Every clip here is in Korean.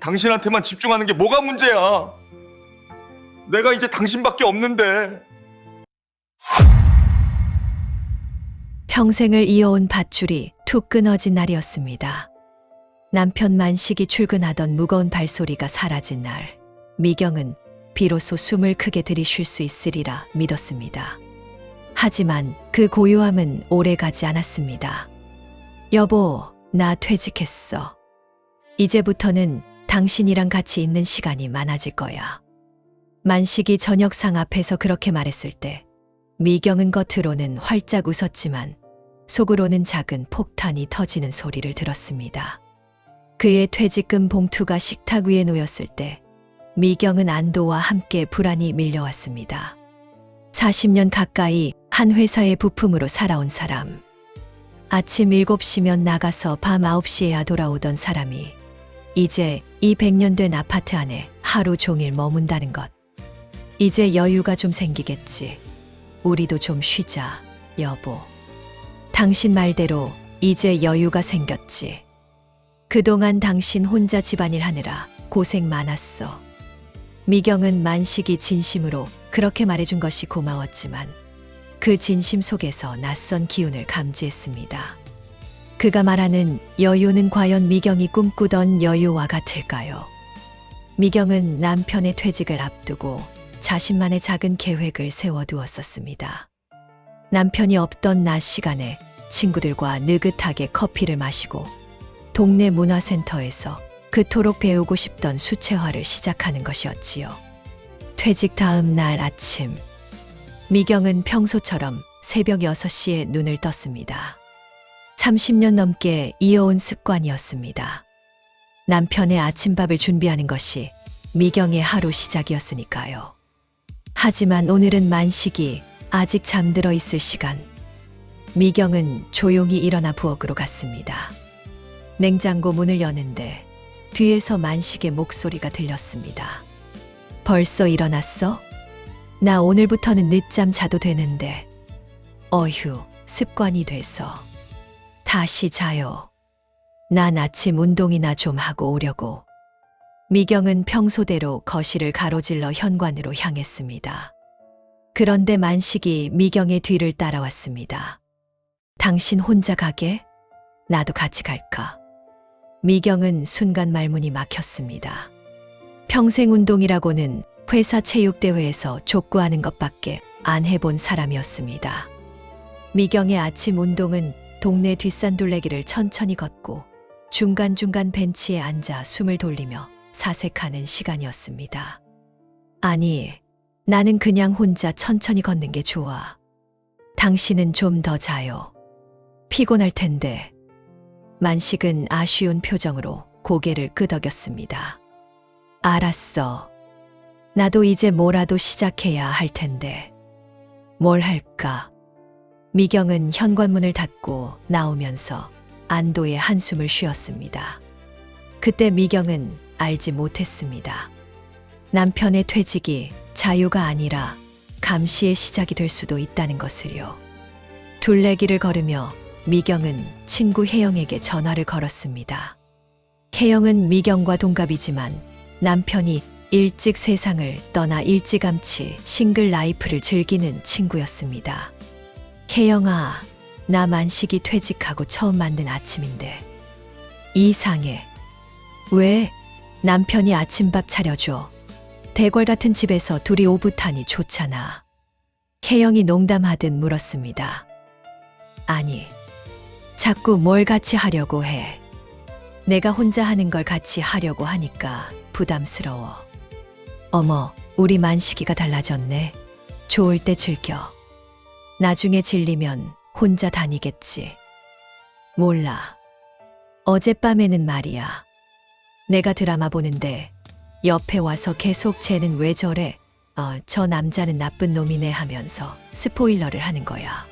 당신한테만 집중하는 게 뭐가 문제야? 내가 이제 당신밖에 없는데. 평생을 이어온 밧줄이 툭 끊어진 날이었습니다. 남편 만식이 출근하던 무거운 발소리가 사라진 날, 미경은 비로소 숨을 크게 들이쉴 수 있으리라 믿었습니다. 하지만 그 고요함은 오래 가지 않았습니다. 여보, 나 퇴직했어. 이제부터는 당신이랑 같이 있는 시간이 많아질 거야. 만식이 저녁상 앞에서 그렇게 말했을 때 미경은 겉으로는 활짝 웃었지만 속으로는 작은 폭탄이 터지는 소리를 들었습니다. 그의 퇴직금 봉투가 식탁 위에 놓였을 때 미경은 안도와 함께 불안이 밀려왔습니다. 40년 가까이 한 회사의 부품으로 살아온 사람, 아침 7시면 나가서 밤 9시에야 돌아오던 사람이 이제 이 100년 된 아파트 안에 하루 종일 머문다는 것. 이제 여유가 좀 생기겠지. 우리도 좀 쉬자, 여보. 당신 말대로 이제 여유가 생겼지. 그동안 당신 혼자 집안일 하느라 고생 많았어. 미경은 만식이 진심으로 그렇게 말해준 것이 고마웠지만 그 진심 속에서 낯선 기운을 감지했습니다. 그가 말하는 여유는 과연 미경이 꿈꾸던 여유와 같을까요? 미경은 남편의 퇴직을 앞두고 자신만의 작은 계획을 세워두었었습니다. 남편이 없던 낮 시간에 친구들과 느긋하게 커피를 마시고 동네 문화센터에서 그토록 배우고 싶던 수채화를 시작하는 것이었지요. 퇴직 다음 날 아침, 미경은 평소처럼 새벽 6시에 눈을 떴습니다. 30년 넘게 이어온 습관이었습니다. 남편의 아침밥을 준비하는 것이 미경의 하루 시작이었으니까요. 하지만 오늘은 만식이 아직 잠들어 있을 시간, 미경은 조용히 일어나 부엌으로 갔습니다. 냉장고 문을 여는데 뒤에서 만식의 목소리가 들렸습니다. 벌써 일어났어? 나 오늘부터는 늦잠 자도 되는데. 어휴, 습관이 돼서. 다시 자요. 난 아침 운동이나 좀 하고 오려고. 미경은 평소대로 거실을 가로질러 현관으로 향했습니다. 그런데 만식이 미경의 뒤를 따라왔습니다. 당신 혼자 가게? 나도 같이 갈까? 미경은 순간 말문이 막혔습니다. 평생 운동이라고는 회사 체육대회에서 족구하는 것밖에 안 해본 사람이었습니다. 미경의 아침 운동은 동네 뒷산둘레길을 천천히 걷고 중간중간 벤치에 앉아 숨을 돌리며 사색하는 시간이었습니다. 아니, 나는 그냥 혼자 천천히 걷는 게 좋아. 당신은 좀 더 자요. 피곤할 텐데. 만식은 아쉬운 표정으로 고개를 끄덕였습니다. 알았어. 나도 이제 뭐라도 시작해야 할 텐데. 뭘 할까? 미경은 현관문을 닫고 나오면서 안도의 한숨을 쉬었습니다. 그때 미경은 알지 못했습니다. 남편의 퇴직이 자유가 아니라 감시의 시작이 될 수도 있다는 것을요. 둘레길을 걸으며 미경은 친구 혜영에게 전화를 걸었습니다. 혜영은 미경과 동갑이지만 남편이 일찍 세상을 떠나 일찌감치 싱글 라이프를 즐기는 친구였습니다. 혜영아, 나 만식이 퇴직하고 처음 만든 아침인데 이상해. 왜? 남편이 아침밥 차려줘. 대궐 같은 집에서 둘이 오붓하니 좋잖아. 혜영이 농담하듯 물었습니다. 아니, 자꾸 뭘 같이 하려고 해. 내가 혼자 하는 걸 같이 하려고 하니까 부담스러워. 어머, 우리 만식이가 달라졌네. 좋을 때 즐겨. 나중에 질리면 혼자 다니겠지. 몰라. 어젯밤에는 말이야. 내가 드라마 보는데 옆에 와서 계속 쟤는 왜 저래? 저 남자는 나쁜 놈이네 하면서 스포일러를 하는 거야.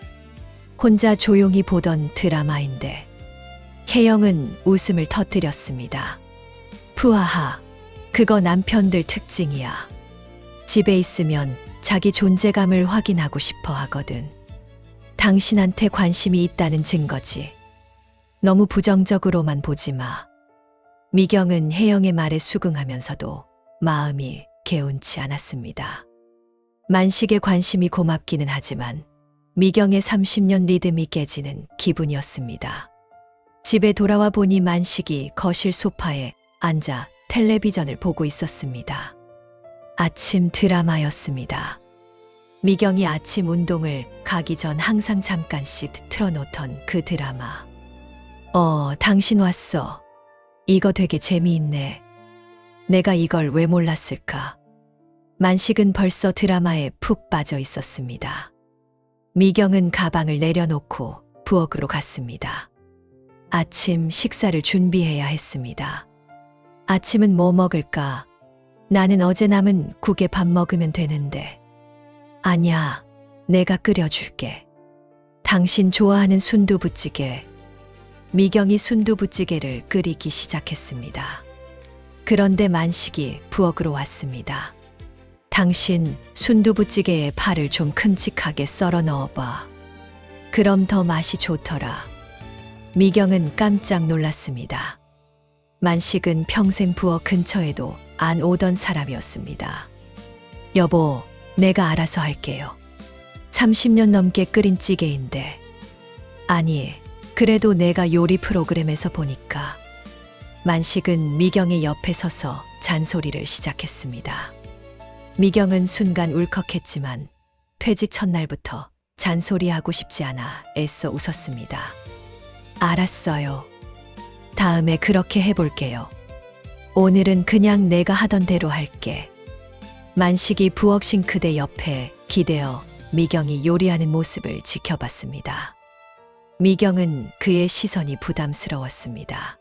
혼자 조용히 보던 드라마인데 혜영은 웃음을 터뜨렸습니다. 푸하하, 그거 남편들 특징이야. 집에 있으면 자기 존재감을 확인하고 싶어 하거든. 당신한테 관심이 있다는 증거지. 너무 부정적으로만 보지 마. 미경은 혜영의 말에 수긍하면서도 마음이 개운치 않았습니다. 만식의 관심이 고맙기는 하지만 미경의 30년 리듬이 깨지는 기분이었습니다. 집에 돌아와 보니 만식이 거실 소파에 앉아 텔레비전을 보고 있었습니다. 아침 드라마였습니다. 미경이 아침 운동을 가기 전 항상 잠깐씩 틀어놓던 그 드라마. 당신 왔어. 이거 되게 재미있네. 내가 이걸 왜 몰랐을까? 만식은 벌써 드라마에 푹 빠져 있었습니다. 미경은 가방을 내려놓고 부엌으로 갔습니다. 아침 식사를 준비해야 했습니다. 아침은 뭐 먹을까? 나는 어제 남은 국에 밥 먹으면 되는데. 아니야, 내가 끓여줄게. 당신 좋아하는 순두부찌개. 미경이 순두부찌개를 끓이기 시작했습니다. 그런데 만식이 부엌으로 왔습니다. 당신 순두부찌개에 파를 좀 큼직하게 썰어 넣어봐. 그럼 더 맛이 좋더라. 미경은 깜짝 놀랐습니다. 만식은 평생 부엌 근처에도 안 오던 사람이었습니다. 여보, 내가 알아서 할게요. 30년 넘게 끓인 찌개인데. 아니, 그래도 내가 요리 프로그램에서 보니까. 만식은 미경의 옆에 서서 잔소리를 시작했습니다. 미경은 순간 울컥했지만 퇴직 첫날부터 잔소리하고 싶지 않아 애써 웃었습니다. 알았어요. 다음에 그렇게 해볼게요. 오늘은 그냥 내가 하던 대로 할게. 만식이 부엌 싱크대 옆에 기대어 미경이 요리하는 모습을 지켜봤습니다. 미경은 그의 시선이 부담스러웠습니다.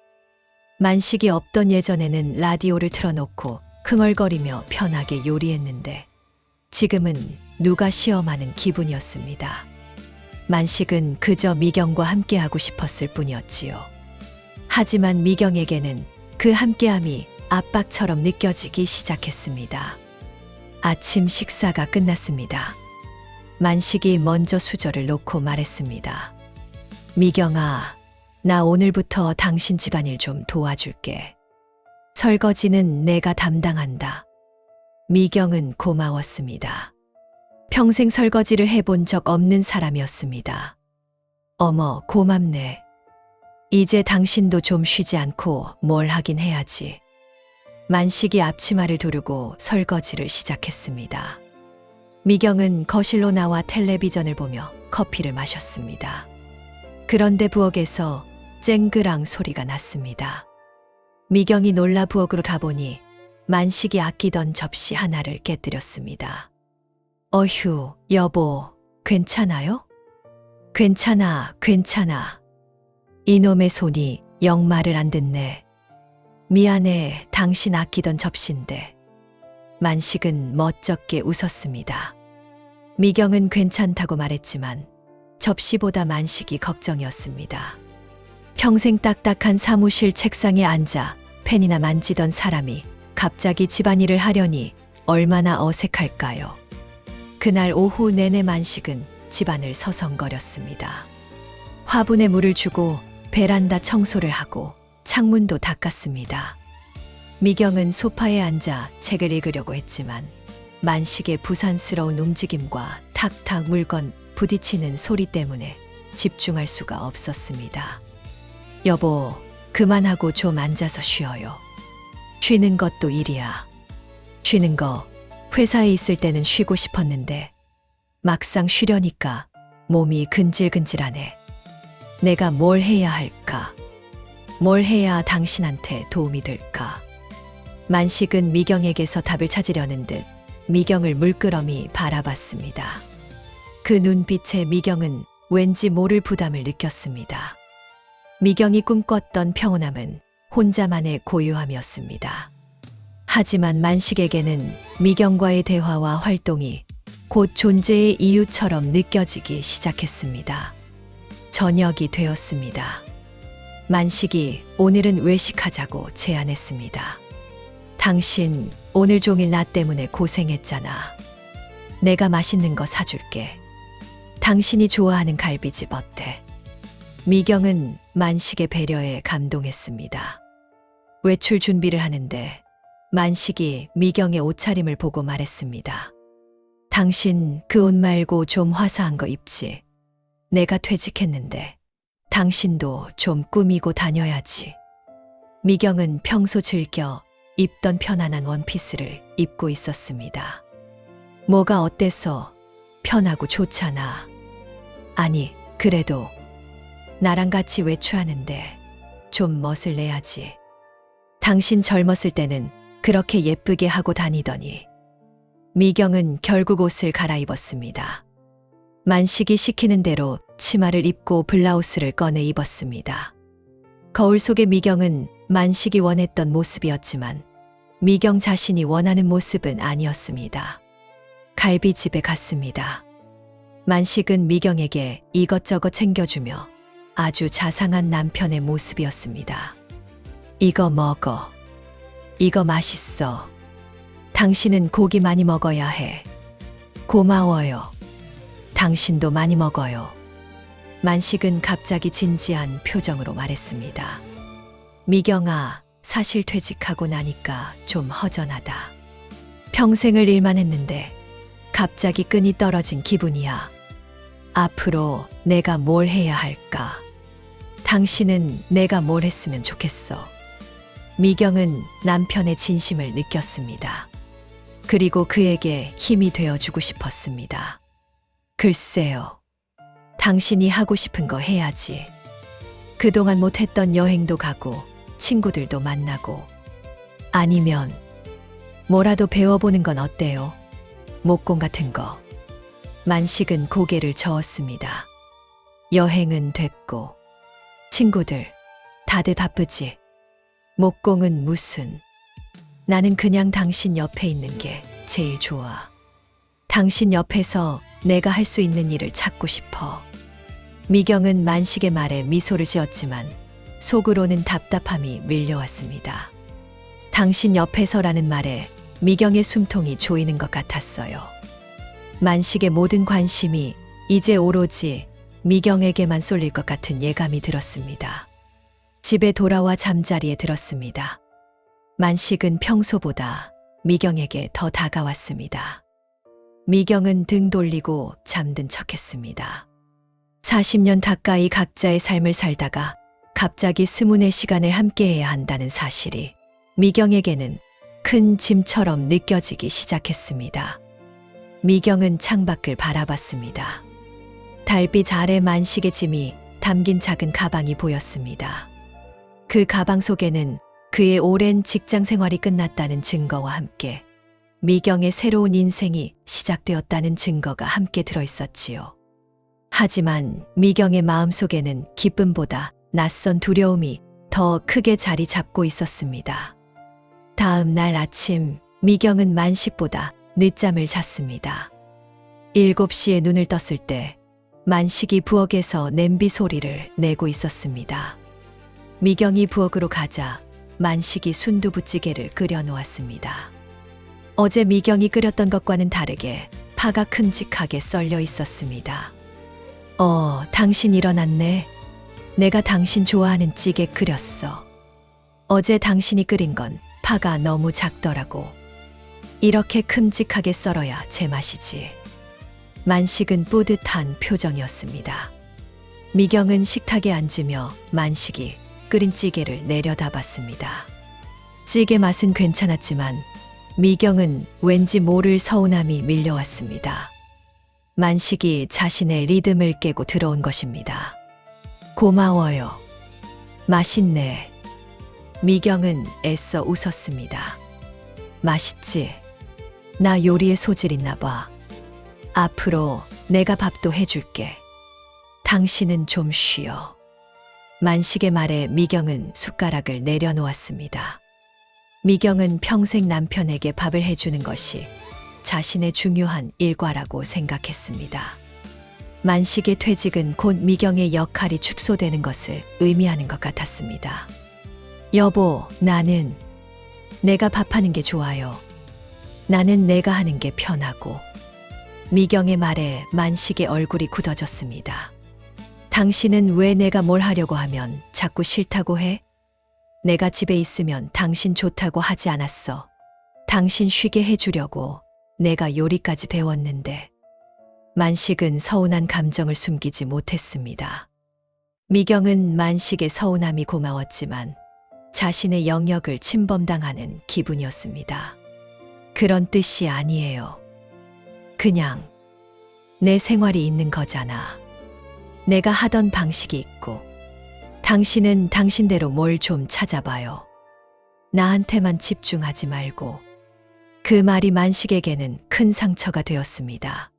만식이 없던 예전에는 라디오를 틀어놓고 흥얼거리며 편하게 요리했는데 지금은 누가 시험하는 기분이었습니다. 만식은 그저 미경과 함께하고 싶었을 뿐이었지요. 하지만 미경에게는 그 함께함이 압박처럼 느껴지기 시작했습니다. 아침 식사가 끝났습니다. 만식이 먼저 수저를 놓고 말했습니다. 미경아, 나 오늘부터 당신 집안일 좀 도와줄게. 설거지는 내가 담당한다. 미경은 고마웠습니다. 평생 설거지를 해본 적 없는 사람이었습니다. 어머, 고맙네. 이제 당신도 좀 쉬지 않고 뭘 하긴 해야지. 만식이 앞치마를 두르고 설거지를 시작했습니다. 미경은 거실로 나와 텔레비전을 보며 커피를 마셨습니다. 그런데 부엌에서 쨍그랑 소리가 났습니다. 미경이 놀라 부엌으로 가보니 만식이 아끼던 접시 하나를 깨뜨렸습니다. 어휴, 여보, 괜찮아요? 괜찮아. 이놈의 손이 영 말을 안 듣네. 미안해, 당신 아끼던 접시인데. 만식은 멋쩍게 웃었습니다. 미경은 괜찮다고 말했지만 접시보다 만식이 걱정이었습니다. 평생 딱딱한 사무실 책상에 앉아 펜이나 만지던 사람이 갑자기 집안일을 하려니 얼마나 어색할까요? 그날 오후 내내 만식은 집안을 서성거렸습니다. 화분에 물을 주고 베란다 청소를 하고 창문도 닦았습니다. 미경은 소파에 앉아 책을 읽으려고 했지만 만식의 부산스러운 움직임과 탁탁 물건 부딪히는 소리 때문에 집중할 수가 없었습니다. 여보, 그만하고 좀 앉아서 쉬어요. 쉬는 것도 일이야. 쉬는 거 회사에 있을 때는 쉬고 싶었는데 막상 쉬려니까 몸이 근질근질하네. 내가 뭘 해야 할까? 뭘 해야 당신한테 도움이 될까? 만식은 미경에게서 답을 찾으려는 듯 미경을 물끄러미 바라봤습니다. 그 눈빛에 미경은 왠지 모를 부담을 느꼈습니다. 미경이 꿈꿨던 평온함은 혼자만의 고요함이었습니다. 하지만 만식에게는 미경과의 대화와 활동이 곧 존재의 이유처럼 느껴지기 시작했습니다. 저녁이 되었습니다. 만식이 오늘은 외식하자고 제안했습니다. 당신 오늘 종일 나 때문에 고생했잖아. 내가 맛있는 거 사줄게. 당신이 좋아하는 갈비집 어때? 미경은 만식의 배려에 감동했습니다. 외출 준비를 하는데 만식이 미경의 옷차림을 보고 말했습니다. 당신 그 옷 말고 좀 화사한 거 입지. 내가 퇴직했는데 당신도 좀 꾸미고 다녀야지. 미경은 평소 즐겨 입던 편안한 원피스를 입고 있었습니다. 뭐가 어때서? 편하고 좋잖아. 아니, 그래도 나랑 같이 외출하는데 좀 멋을 내야지. 당신 젊었을 때는 그렇게 예쁘게 하고 다니더니. 미경은 결국 옷을 갈아입었습니다. 만식이 시키는 대로 치마를 입고 블라우스를 꺼내 입었습니다. 거울 속의 미경은 만식이 원했던 모습이었지만 미경 자신이 원하는 모습은 아니었습니다. 갈비집에 갔습니다. 만식은 미경에게 이것저것 챙겨주며 아주 자상한 남편의 모습이었습니다. 이거 먹어. 이거 맛있어. 당신은 고기 많이 먹어야 해. 고마워요. 당신도 많이 먹어요. 만식은 갑자기 진지한 표정으로 말했습니다. 미경아, 사실 퇴직하고 나니까 좀 허전하다. 평생을 일만 했는데 갑자기 끈이 떨어진 기분이야. 앞으로 내가 뭘 해야 할까? 당신은 내가 뭘 했으면 좋겠어. 미경은 남편의 진심을 느꼈습니다. 그리고 그에게 힘이 되어주고 싶었습니다. 글쎄요. 당신이 하고 싶은 거 해야지. 그동안 못했던 여행도 가고 친구들도 만나고 아니면 뭐라도 배워보는 건 어때요? 목공 같은 거. 만식은 고개를 저었습니다. 여행은 됐고 친구들 다들 바쁘지. 목공은 무슨. 나는 그냥 당신 옆에 있는 게 제일 좋아. 당신 옆에서 내가 할 수 있는 일을 찾고 싶어. 미경은 만식의 말에 미소를 지었지만 속으로는 답답함이 밀려왔습니다. 당신 옆에서라는 말에 미경의 숨통이 조이는 것 같았어요. 만식의 모든 관심이 이제 오로지 미경에게만 쏠릴 것 같은 예감이 들었습니다. 집에 돌아와 잠자리에 들었습니다. 만식은 평소보다 미경에게 더 다가왔습니다. 미경은 등 돌리고 잠든 척했습니다. 40년 가까이 각자의 삶을 살다가 갑자기 스문의 시간을 함께해야 한다는 사실이 미경에게는 큰 짐처럼 느껴지기 시작했습니다. 미경은 창밖을 바라봤습니다. 달빛 아래 만식의 짐이 담긴 작은 가방이 보였습니다. 그 가방 속에는 그의 오랜 직장 생활이 끝났다는 증거와 함께 미경의 새로운 인생이 시작되었다는 증거가 함께 들어있었지요. 하지만 미경의 마음속에는 기쁨보다 낯선 두려움이 더 크게 자리 잡고 있었습니다. 다음 날 아침 미경은 만식보다 늦잠을 잤습니다. 7시에 눈을 떴을 때 만식이 부엌에서 냄비 소리를 내고 있었습니다. 미경이 부엌으로 가자 만식이 순두부찌개를 끓여 놓았습니다. 어제 미경이 끓였던 것과는 다르게 파가 큼직하게 썰려 있었습니다. 당신 일어났네. 내가 당신 좋아하는 찌개 끓였어. 어제 당신이 끓인 건 파가 너무 작더라고. 이렇게 큼직하게 썰어야 제맛이지. 만식은 뿌듯한 표정이었습니다. 미경은 식탁에 앉으며 만식이 끓인 찌개를 내려다봤습니다. 찌개 맛은 괜찮았지만 미경은 왠지 모를 서운함이 밀려왔습니다. 만식이 자신의 리듬을 깨고 들어온 것입니다. 고마워요. 맛있네. 미경은 애써 웃었습니다. 맛있지? 나 요리에 소질 있나 봐. 앞으로 내가 밥도 해줄게. 당신은 좀 쉬어. 만식의 말에 미경은 숟가락을 내려놓았습니다. 미경은 평생 남편에게 밥을 해주는 것이 자신의 중요한 일과라고 생각했습니다. 만식의 퇴직은 곧 미경의 역할이 축소되는 것을 의미하는 것 같았습니다. 여보, 나는 내가 밥하는 게 좋아요. 나는 내가 하는 게 편하고. 미경의 말에 만식의 얼굴이 굳어졌습니다. 당신은 왜 내가 뭘 하려고 하면 자꾸 싫다고 해? 내가 집에 있으면 당신 좋다고 하지 않았어. 당신 쉬게 해주려고 내가 요리까지 배웠는데. 만식은 서운한 감정을 숨기지 못했습니다. 미경은 만식의 서운함이 고마웠지만 자신의 영역을 침범당하는 기분이었습니다. 그런 뜻이 아니에요. 그냥 내 생활이 있는 거잖아. 내가 하던 방식이 있고 당신은 당신대로 뭘 좀 찾아봐요. 나한테만 집중하지 말고. 그 말이 만식에게는 큰 상처가 되었습니다.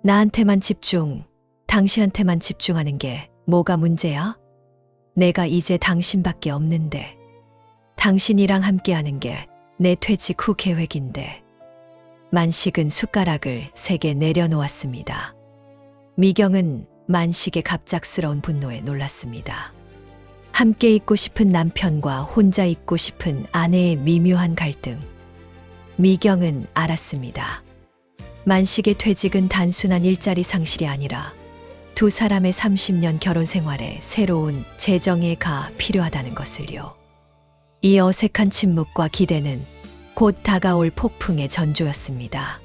나한테만 집중, 당신한테만 집중하는 게 뭐가 문제야? 내가 이제 당신밖에 없는데. 당신이랑 함께하는 게 내 퇴직 후 계획인데. 만식은 숟가락을 3개 내려놓았습니다. 미경은 만식의 갑작스러운 분노에 놀랐습니다. 함께 있고 싶은 남편과 혼자 있고 싶은 아내의 미묘한 갈등. 미경은 알았습니다. 만식의 퇴직은 단순한 일자리 상실이 아니라 두 사람의 30년 결혼 생활에 새로운 재정의가 필요하다는 것을요. 이 어색한 침묵과 기대는 곧 다가올 폭풍의 전조였습니다.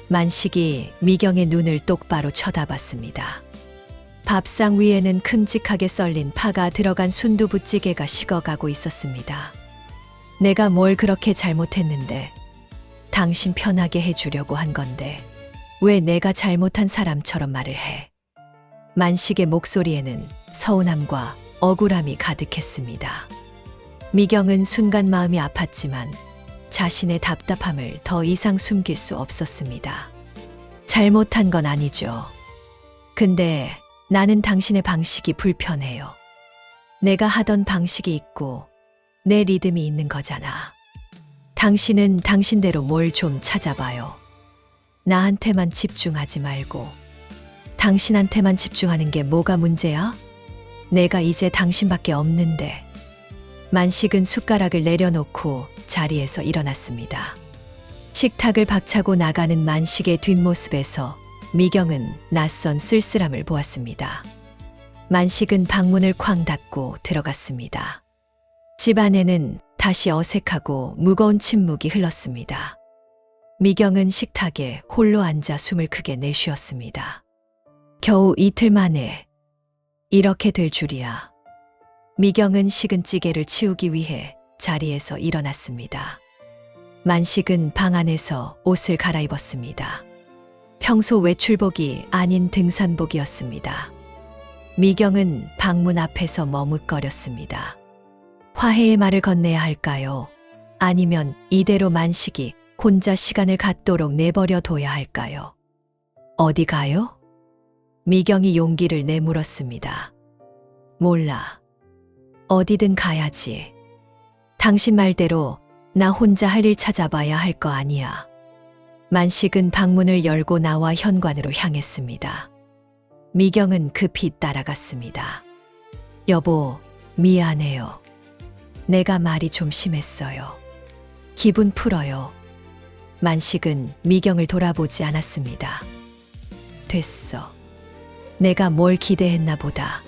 만식이 미경의 눈을 똑바로 쳐다봤습니다. 밥상 위에는 큼직하게 썰린 파가 들어간 순두부찌개가 식어가고 있었습니다. 내가 뭘 그렇게 잘못했는데, 당신 편하게 해주려고 한 건데 왜 내가 잘못한 사람처럼 말을 해? 만식의 목소리에는 서운함과 억울함이 가득했습니다. 미경은 순간 마음이 아팠지만 자신의 답답함을 더 이상 숨길 수 없었습니다. 잘못한 건 아니죠. 근데 나는 당신의 방식이 불편해요. 내가 하던 방식이 있고 내 리듬이 있는 거잖아. 당신은 당신대로 뭘 좀 찾아봐요. 나한테만 집중하지 말고. 당신한테만 집중하는 게 뭐가 문제야? 내가 이제 당신밖에 없는데. 만식은 숟가락을 내려놓고 자리에서 일어났습니다. 식탁을 박차고 나가는 만식의 뒷모습에서 미경은 낯선 쓸쓸함을 보았습니다. 만식은 방문을 쾅 닫고 들어갔습니다. 집 안에는 다시 어색하고 무거운 침묵이 흘렀습니다. 미경은 식탁에 홀로 앉아 숨을 크게 내쉬었습니다. 겨우 이틀 만에 이렇게 될 줄이야. 미경은 식은 찌개를 치우기 위해 자리에서 일어났습니다. 만식은 방 안에서 옷을 갈아입었습니다. 평소 외출복이 아닌 등산복이었습니다. 미경은 방문 앞에서 머뭇거렸습니다. 화해의 말을 건네야 할까요? 아니면 이대로 만식이 혼자 시간을 갖도록 내버려 둬야 할까요? 어디 가요? 미경이 용기를 내물었습니다. 몰라. 어디든 가야지. 당신 말대로 나 혼자 할 일 찾아봐야 할 거 아니야. 만식은 방문을 열고 나와 현관으로 향했습니다. 미경은 급히 따라갔습니다. 여보, 미안해요. 내가 말이 좀 심했어요. 기분 풀어요. 만식은 미경을 돌아보지 않았습니다. 됐어. 내가 뭘 기대했나 보다.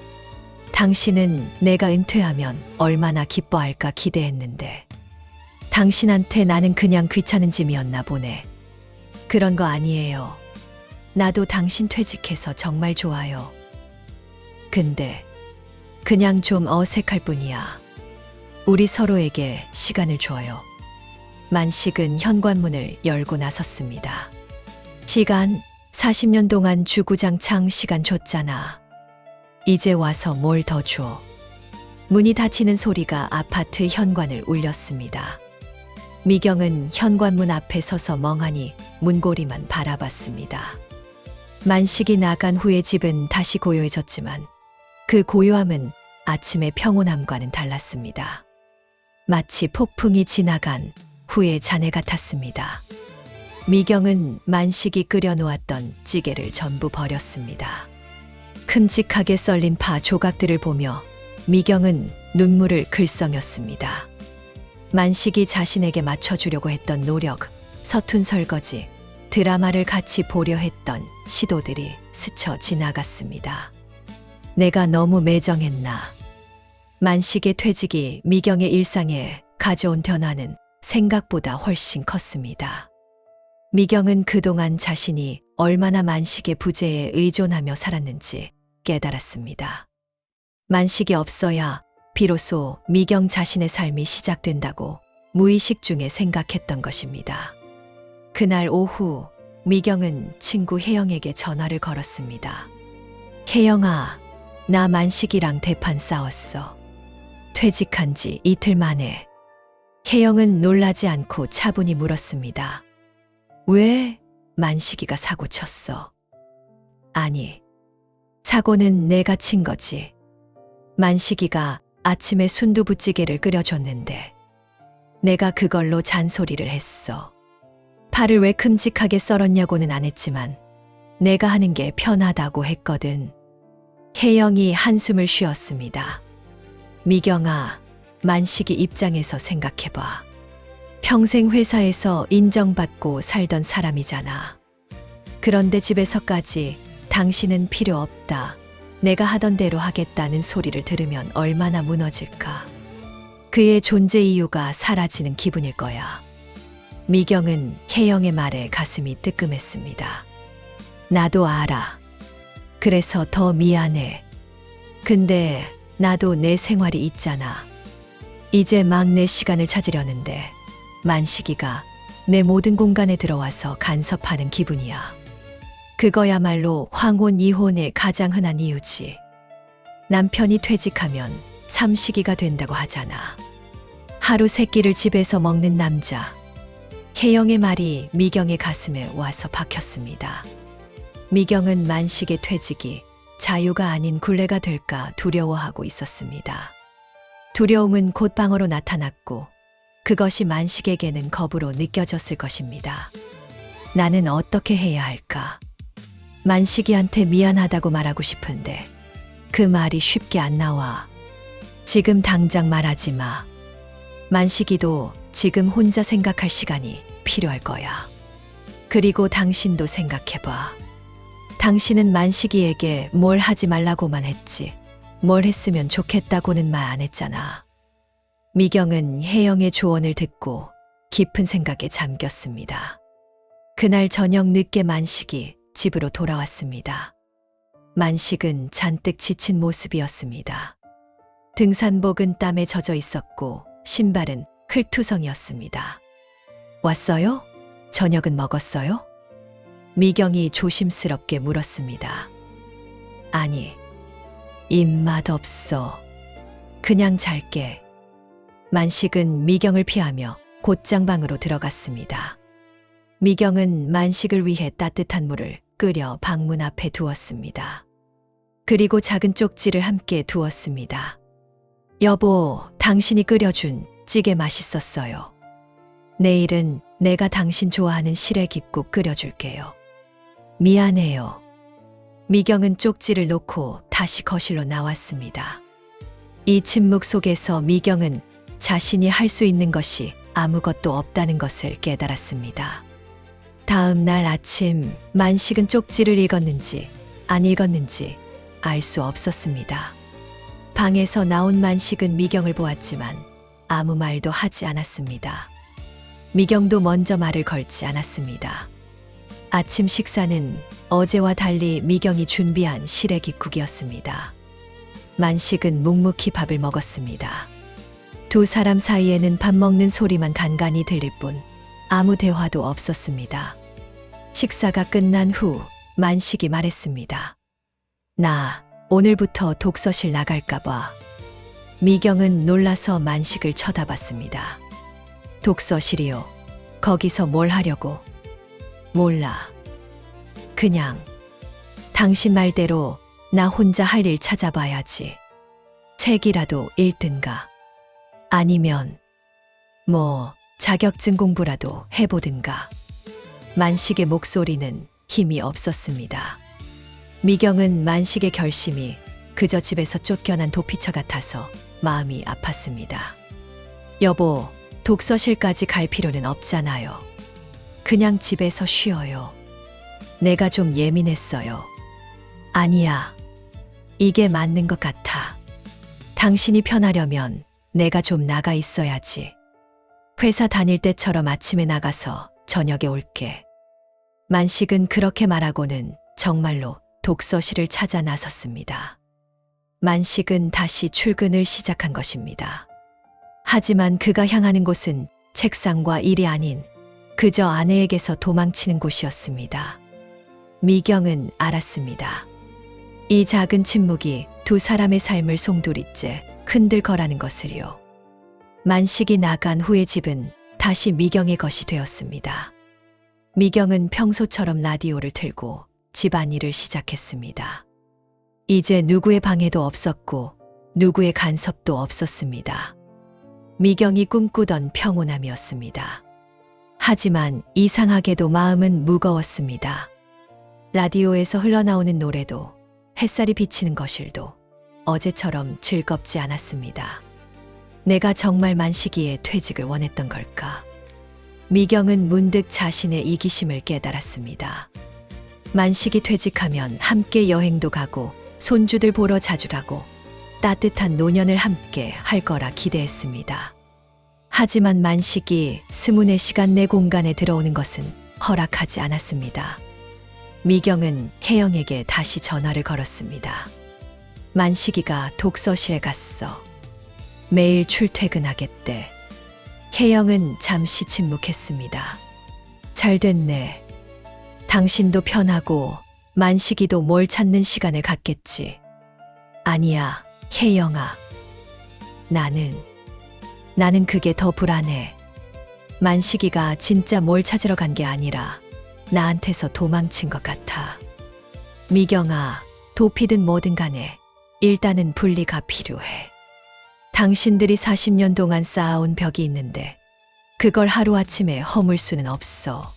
당신은 내가 은퇴하면 얼마나 기뻐할까 기대했는데. 당신한테 나는 그냥 귀찮은 짐이었나 보네. 그런 거 아니에요. 나도 당신 퇴직해서 정말 좋아요. 근데 그냥 좀 어색할 뿐이야. 우리 서로에게 시간을 줘요. 만식은 현관문을 열고 나섰습니다. 시간, 40년 동안 주구장창 시간 줬잖아. 이제 와서 뭘 더 줘. 문이 닫히는 소리가 아파트 현관을 울렸습니다. 미경은 현관문 앞에 서서 멍하니 문고리만 바라봤습니다. 만식이 나간 후에 집은 다시 고요해졌지만 그 고요함은 아침의 평온함과는 달랐습니다. 마치 폭풍이 지나간 후의 잔해 같았습니다. 미경은 만식이 끓여놓았던 찌개를 전부 버렸습니다. 큼직하게 썰린 파 조각들을 보며 미경은 눈물을 글썽였습니다. 만식이 자신에게 맞춰주려고 했던 노력, 서툰 설거지, 드라마를 같이 보려 했던 시도들이 스쳐 지나갔습니다. 내가 너무 매정했나? 만식의 퇴직이 미경의 일상에 가져온 변화는 생각보다 훨씬 컸습니다. 미경은 그동안 자신이 얼마나 만식의 부재에 의존하며 살았는지 깨달았습니다. 만식이 없어야 비로소 미경 자신의 삶이 시작된다고 무의식 중에 생각했던 것입니다. 그날 오후 미경은 친구 혜영에게 전화를 걸었습니다. 혜영아, 나 만식이랑 대판 싸웠어. 퇴직한 지 이틀 만에. 혜영은 놀라지 않고 차분히 물었습니다. 왜? 만식이가 사고 쳤어. 아니, 사고는 내가 친 거지. 만식이가 아침에 순두부찌개를 끓여줬는데 내가 그걸로 잔소리를 했어. 팔을 왜 큼직하게 썰었냐고는 안 했지만 내가 하는 게 편하다고 했거든. 혜영이 한숨을 쉬었습니다. 미경아, 만식이 입장에서 생각해봐. 평생 회사에서 인정받고 살던 사람이잖아. 그런데 집에서까지 당신은 필요 없다. 내가 하던 대로 하겠다는 소리를 들으면 얼마나 무너질까. 그의 존재 이유가 사라지는 기분일 거야. 미경은 혜영의 말에 가슴이 뜨끔했습니다. 나도 알아. 그래서 더 미안해. 근데 나도 내 생활이 있잖아. 이제 막 내 시간을 찾으려는데 만식이가 내 모든 공간에 들어와서 간섭하는 기분이야. 그거야말로 황혼 이혼의 가장 흔한 이유지. 남편이 퇴직하면 삼식이가 된다고 하잖아. 하루 세 끼를 집에서 먹는 남자. 혜영의 말이 미경의 가슴에 와서 박혔습니다. 미경은 만식의 퇴직이 자유가 아닌 굴레가 될까 두려워하고 있었습니다. 두려움은 곧 방어로 나타났고 그것이 만식에게는 겁으로 느껴졌을 것입니다. 나는 어떻게 해야 할까? 만식이한테 미안하다고 말하고 싶은데 그 말이 쉽게 안 나와. 지금 당장 말하지 마. 만식이도 지금 혼자 생각할 시간이 필요할 거야. 그리고 당신도 생각해봐. 당신은 만식이에게 뭘 하지 말라고만 했지 뭘 했으면 좋겠다고는 말 안 했잖아. 미경은 혜영의 조언을 듣고 깊은 생각에 잠겼습니다. 그날 저녁 늦게 만식이 집으로 돌아왔습니다. 만식은 잔뜩 지친 모습이었습니다. 등산복은 땀에 젖어 있었고 신발은 클투성이었습니다. 왔어요? 저녁은 먹었어요? 미경이 조심스럽게 물었습니다. 아니, 입맛 없어. 그냥 잘게. 만식은 미경을 피하며 곧장 방으로 들어갔습니다. 미경은 만식을 위해 따뜻한 물을 끓여 방문 앞에 두었습니다. 그리고 작은 쪽지를 함께 두었습니다. 여보, 당신이 끓여준 찌개 맛있었어요. 내일은 내가 당신 좋아하는 시래기국 끓여줄게요. 미안해요. 미경은 쪽지를 놓고 다시 거실로 나왔습니다. 이 침묵 속에서 미경은 자신이 할 수 있는 것이 아무것도 없다는 것을 깨달았습니다. 다음 날 아침 만식은 쪽지를 읽었는지 안 읽었는지 알 수 없었습니다. 방에서 나온 만식은 미경을 보았지만 아무 말도 하지 않았습니다. 미경도 먼저 말을 걸지 않았습니다. 아침 식사는 어제와 달리 미경이 준비한 시래기국이었습니다. 만식은 묵묵히 밥을 먹었습니다. 두 사람 사이에는 밥 먹는 소리만 간간히 들릴 뿐 아무 대화도 없었습니다. 식사가 끝난 후 만식이 말했습니다. 나 오늘부터 독서실 나갈까 봐. 미경은 놀라서 만식을 쳐다봤습니다. 독서실이요? 거기서 뭘 하려고? 몰라. 그냥 당신 말대로 나 혼자 할 일 찾아봐야지. 책이라도 읽든가. 아니면 자격증 공부라도 해보든가. 만식의 목소리는 힘이 없었습니다. 미경은 만식의 결심이 그저 집에서 쫓겨난 도피처 같아서 마음이 아팠습니다. 여보, 독서실까지 갈 필요는 없잖아요. 그냥 집에서 쉬어요. 내가 좀 예민했어요. 아니야. 이게 맞는 것 같아. 당신이 편하려면 내가 좀 나가 있어야지. 회사 다닐 때처럼 아침에 나가서 저녁에 올게. 만식은 그렇게 말하고는 정말로 독서실을 찾아 나섰습니다. 만식은 다시 출근을 시작한 것입니다. 하지만 그가 향하는 곳은 책상과 일이 아닌 그저 아내에게서 도망치는 곳이었습니다. 미경은 알았습니다. 이 작은 침묵이 두 사람의 삶을 송두리째 흔들거라는 것을요. 만식이 나간 후의 집은 다시 미경의 것이 되었습니다. 미경은 평소처럼 라디오를 틀고 집안일을 시작했습니다. 이제 누구의 방해도 없었고 누구의 간섭도 없었습니다. 미경이 꿈꾸던 평온함이었습니다. 하지만 이상하게도 마음은 무거웠습니다. 라디오에서 흘러나오는 노래도 햇살이 비치는 거실도 어제처럼 즐겁지 않았습니다. 내가 정말 만식이의 퇴직을 원했던 걸까? 미경은 문득 자신의 이기심을 깨달았습니다. 만식이 퇴직하면 함께 여행도 가고 손주들 보러 자주 가고 따뜻한 노년을 함께 할 거라 기대했습니다. 하지만 만식이 24시간 내 공간에 들어오는 것은 허락하지 않았습니다. 미경은 혜영에게 다시 전화를 걸었습니다. 만식이가 독서실에 갔어. 매일 출퇴근하겠대. 혜영은 잠시 침묵했습니다. 잘 됐네. 당신도 편하고 만식이도 뭘 찾는 시간을 갖겠지. 아니야, 혜영아. 나는 그게 더 불안해. 만식이가 진짜 뭘 찾으러 간 게 아니라 나한테서 도망친 것 같아. 미경아, 도피든 뭐든 간에 일단은 분리가 필요해. 당신들이 40년 동안 쌓아온 벽이 있는데 그걸 하루아침에 허물 수는 없어.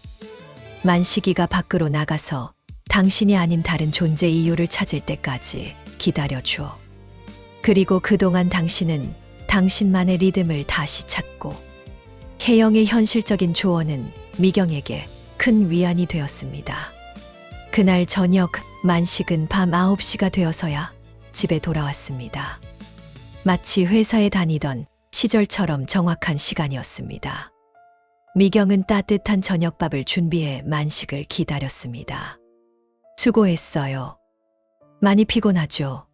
만식이가 밖으로 나가서 당신이 아닌 다른 존재 이유를 찾을 때까지 기다려줘. 그리고 그동안 당신은 당신만의 리듬을 다시 찾고. 혜영의 현실적인 조언은 미경에게 큰 위안이 되었습니다. 그날 저녁 만식은 밤 9시가 되어서야 집에 돌아왔습니다. 마치 회사에 다니던 시절처럼 정확한 시간이었습니다. 미경은 따뜻한 저녁밥을 준비해 만식을 기다렸습니다. 수고했어요. 많이 피곤하죠?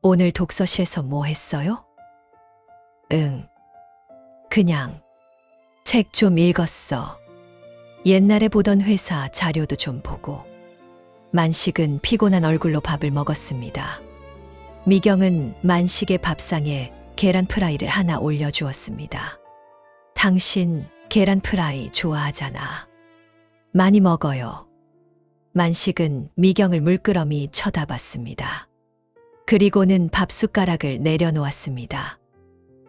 오늘 독서실에서 뭐 했어요? 응. 그냥 책 좀 읽었어. 옛날에 보던 회사 자료도 좀 보고. 만식은 피곤한 얼굴로 밥을 먹었습니다. 미경은 만식의 밥상에 계란 프라이를 하나 올려주었습니다. 당신 계란 프라이 좋아하잖아. 많이 먹어요. 만식은 미경을 물끄러미 쳐다봤습니다. 그리고는 밥 숟가락을 내려놓았습니다.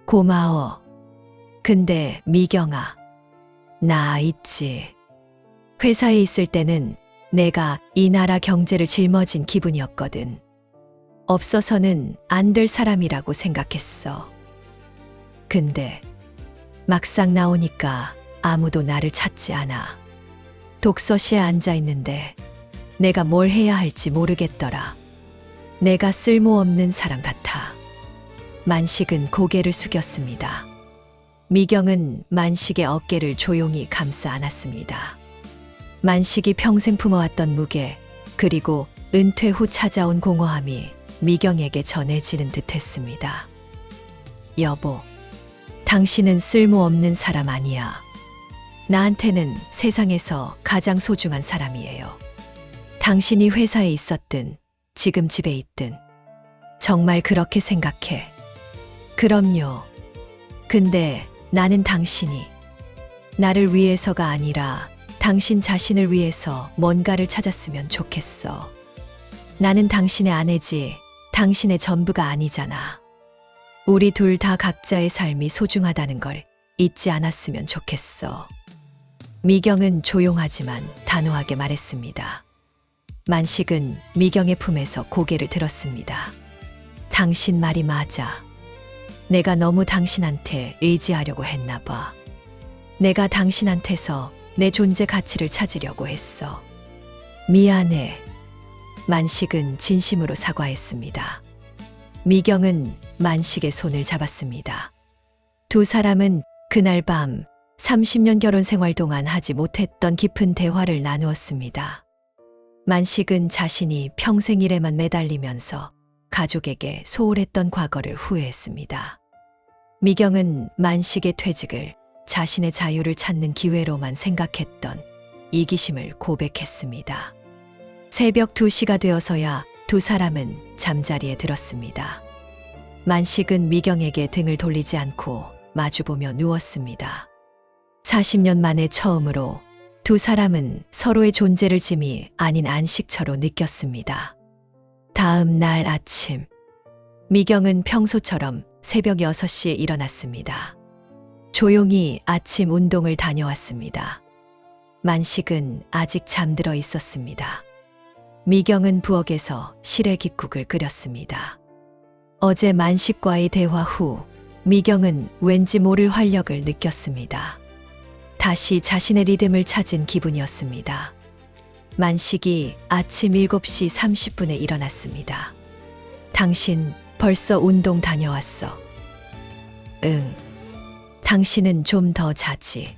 고마워. 근데 미경아, 나 있지. 회사에 있을 때는 내가 이 나라 경제를 짊어진 기분이었거든. 없어서는 안 될 사람이라고 생각했어. 근데 막상 나오니까 아무도 나를 찾지 않아. 독서실에 앉아 있는데 내가 뭘 해야 할지 모르겠더라. 내가 쓸모없는 사람 같아. 만식은 고개를 숙였습니다. 미경은 만식의 어깨를 조용히 감싸 안았습니다. 만식이 평생 품어왔던 무게, 그리고 은퇴 후 찾아온 공허함이 미경에게 전해지는 듯했습니다. 여보, 당신은 쓸모없는 사람 아니야. 나한테는 세상에서 가장 소중한 사람이에요. 당신이 회사에 있었든 지금 집에 있든 정말 그렇게 생각해. 그럼요. 근데 나는 당신이 나를 위해서가 아니라 당신 자신을 위해서 뭔가를 찾았으면 좋겠어. 나는 당신의 아내지 당신의 전부가 아니잖아. 우리 둘 다 각자의 삶이 소중하다는 걸 잊지 않았으면 좋겠어. 미경은 조용하지만 단호하게 말했습니다. 만식은 미경의 품에서 고개를 들었습니다. 당신 말이 맞아. 내가 너무 당신한테 의지하려고 했나 봐. 내가 당신한테서 내 존재 가치를 찾으려고 했어. 미안해. 만식은 진심으로 사과했습니다. 미경은 만식의 손을 잡았습니다. 두 사람은 그날 밤 30년 결혼 생활 동안 하지 못했던 깊은 대화를 나누었습니다. 만식은 자신이 평생 일에만 매달리면서 가족에게 소홀했던 과거를 후회했습니다. 미경은 만식의 퇴직을 자신의 자유를 찾는 기회로만 생각했던 이기심을 고백했습니다. 새벽 2시가 되어서야 두 사람은 잠자리에 들었습니다. 만식은 미경에게 등을 돌리지 않고 마주보며 누웠습니다. 40년 만에 처음으로 두 사람은 서로의 존재를 짐이 아닌 안식처로 느꼈습니다. 다음 날 아침, 미경은 평소처럼 새벽 6시에 일어났습니다. 조용히 아침 운동을 다녀왔습니다. 만식은 아직 잠들어 있었습니다. 미경은 부엌에서 시래기국을 끓였습니다. 어제 만식과의 대화 후 미경은 왠지 모를 활력을 느꼈습니다. 다시 자신의 리듬을 찾은 기분이었습니다. 만식이 아침 7시 30분에 일어났습니다. 당신 벌써 운동 다녀왔어. 응. 당신은 좀 더 자지.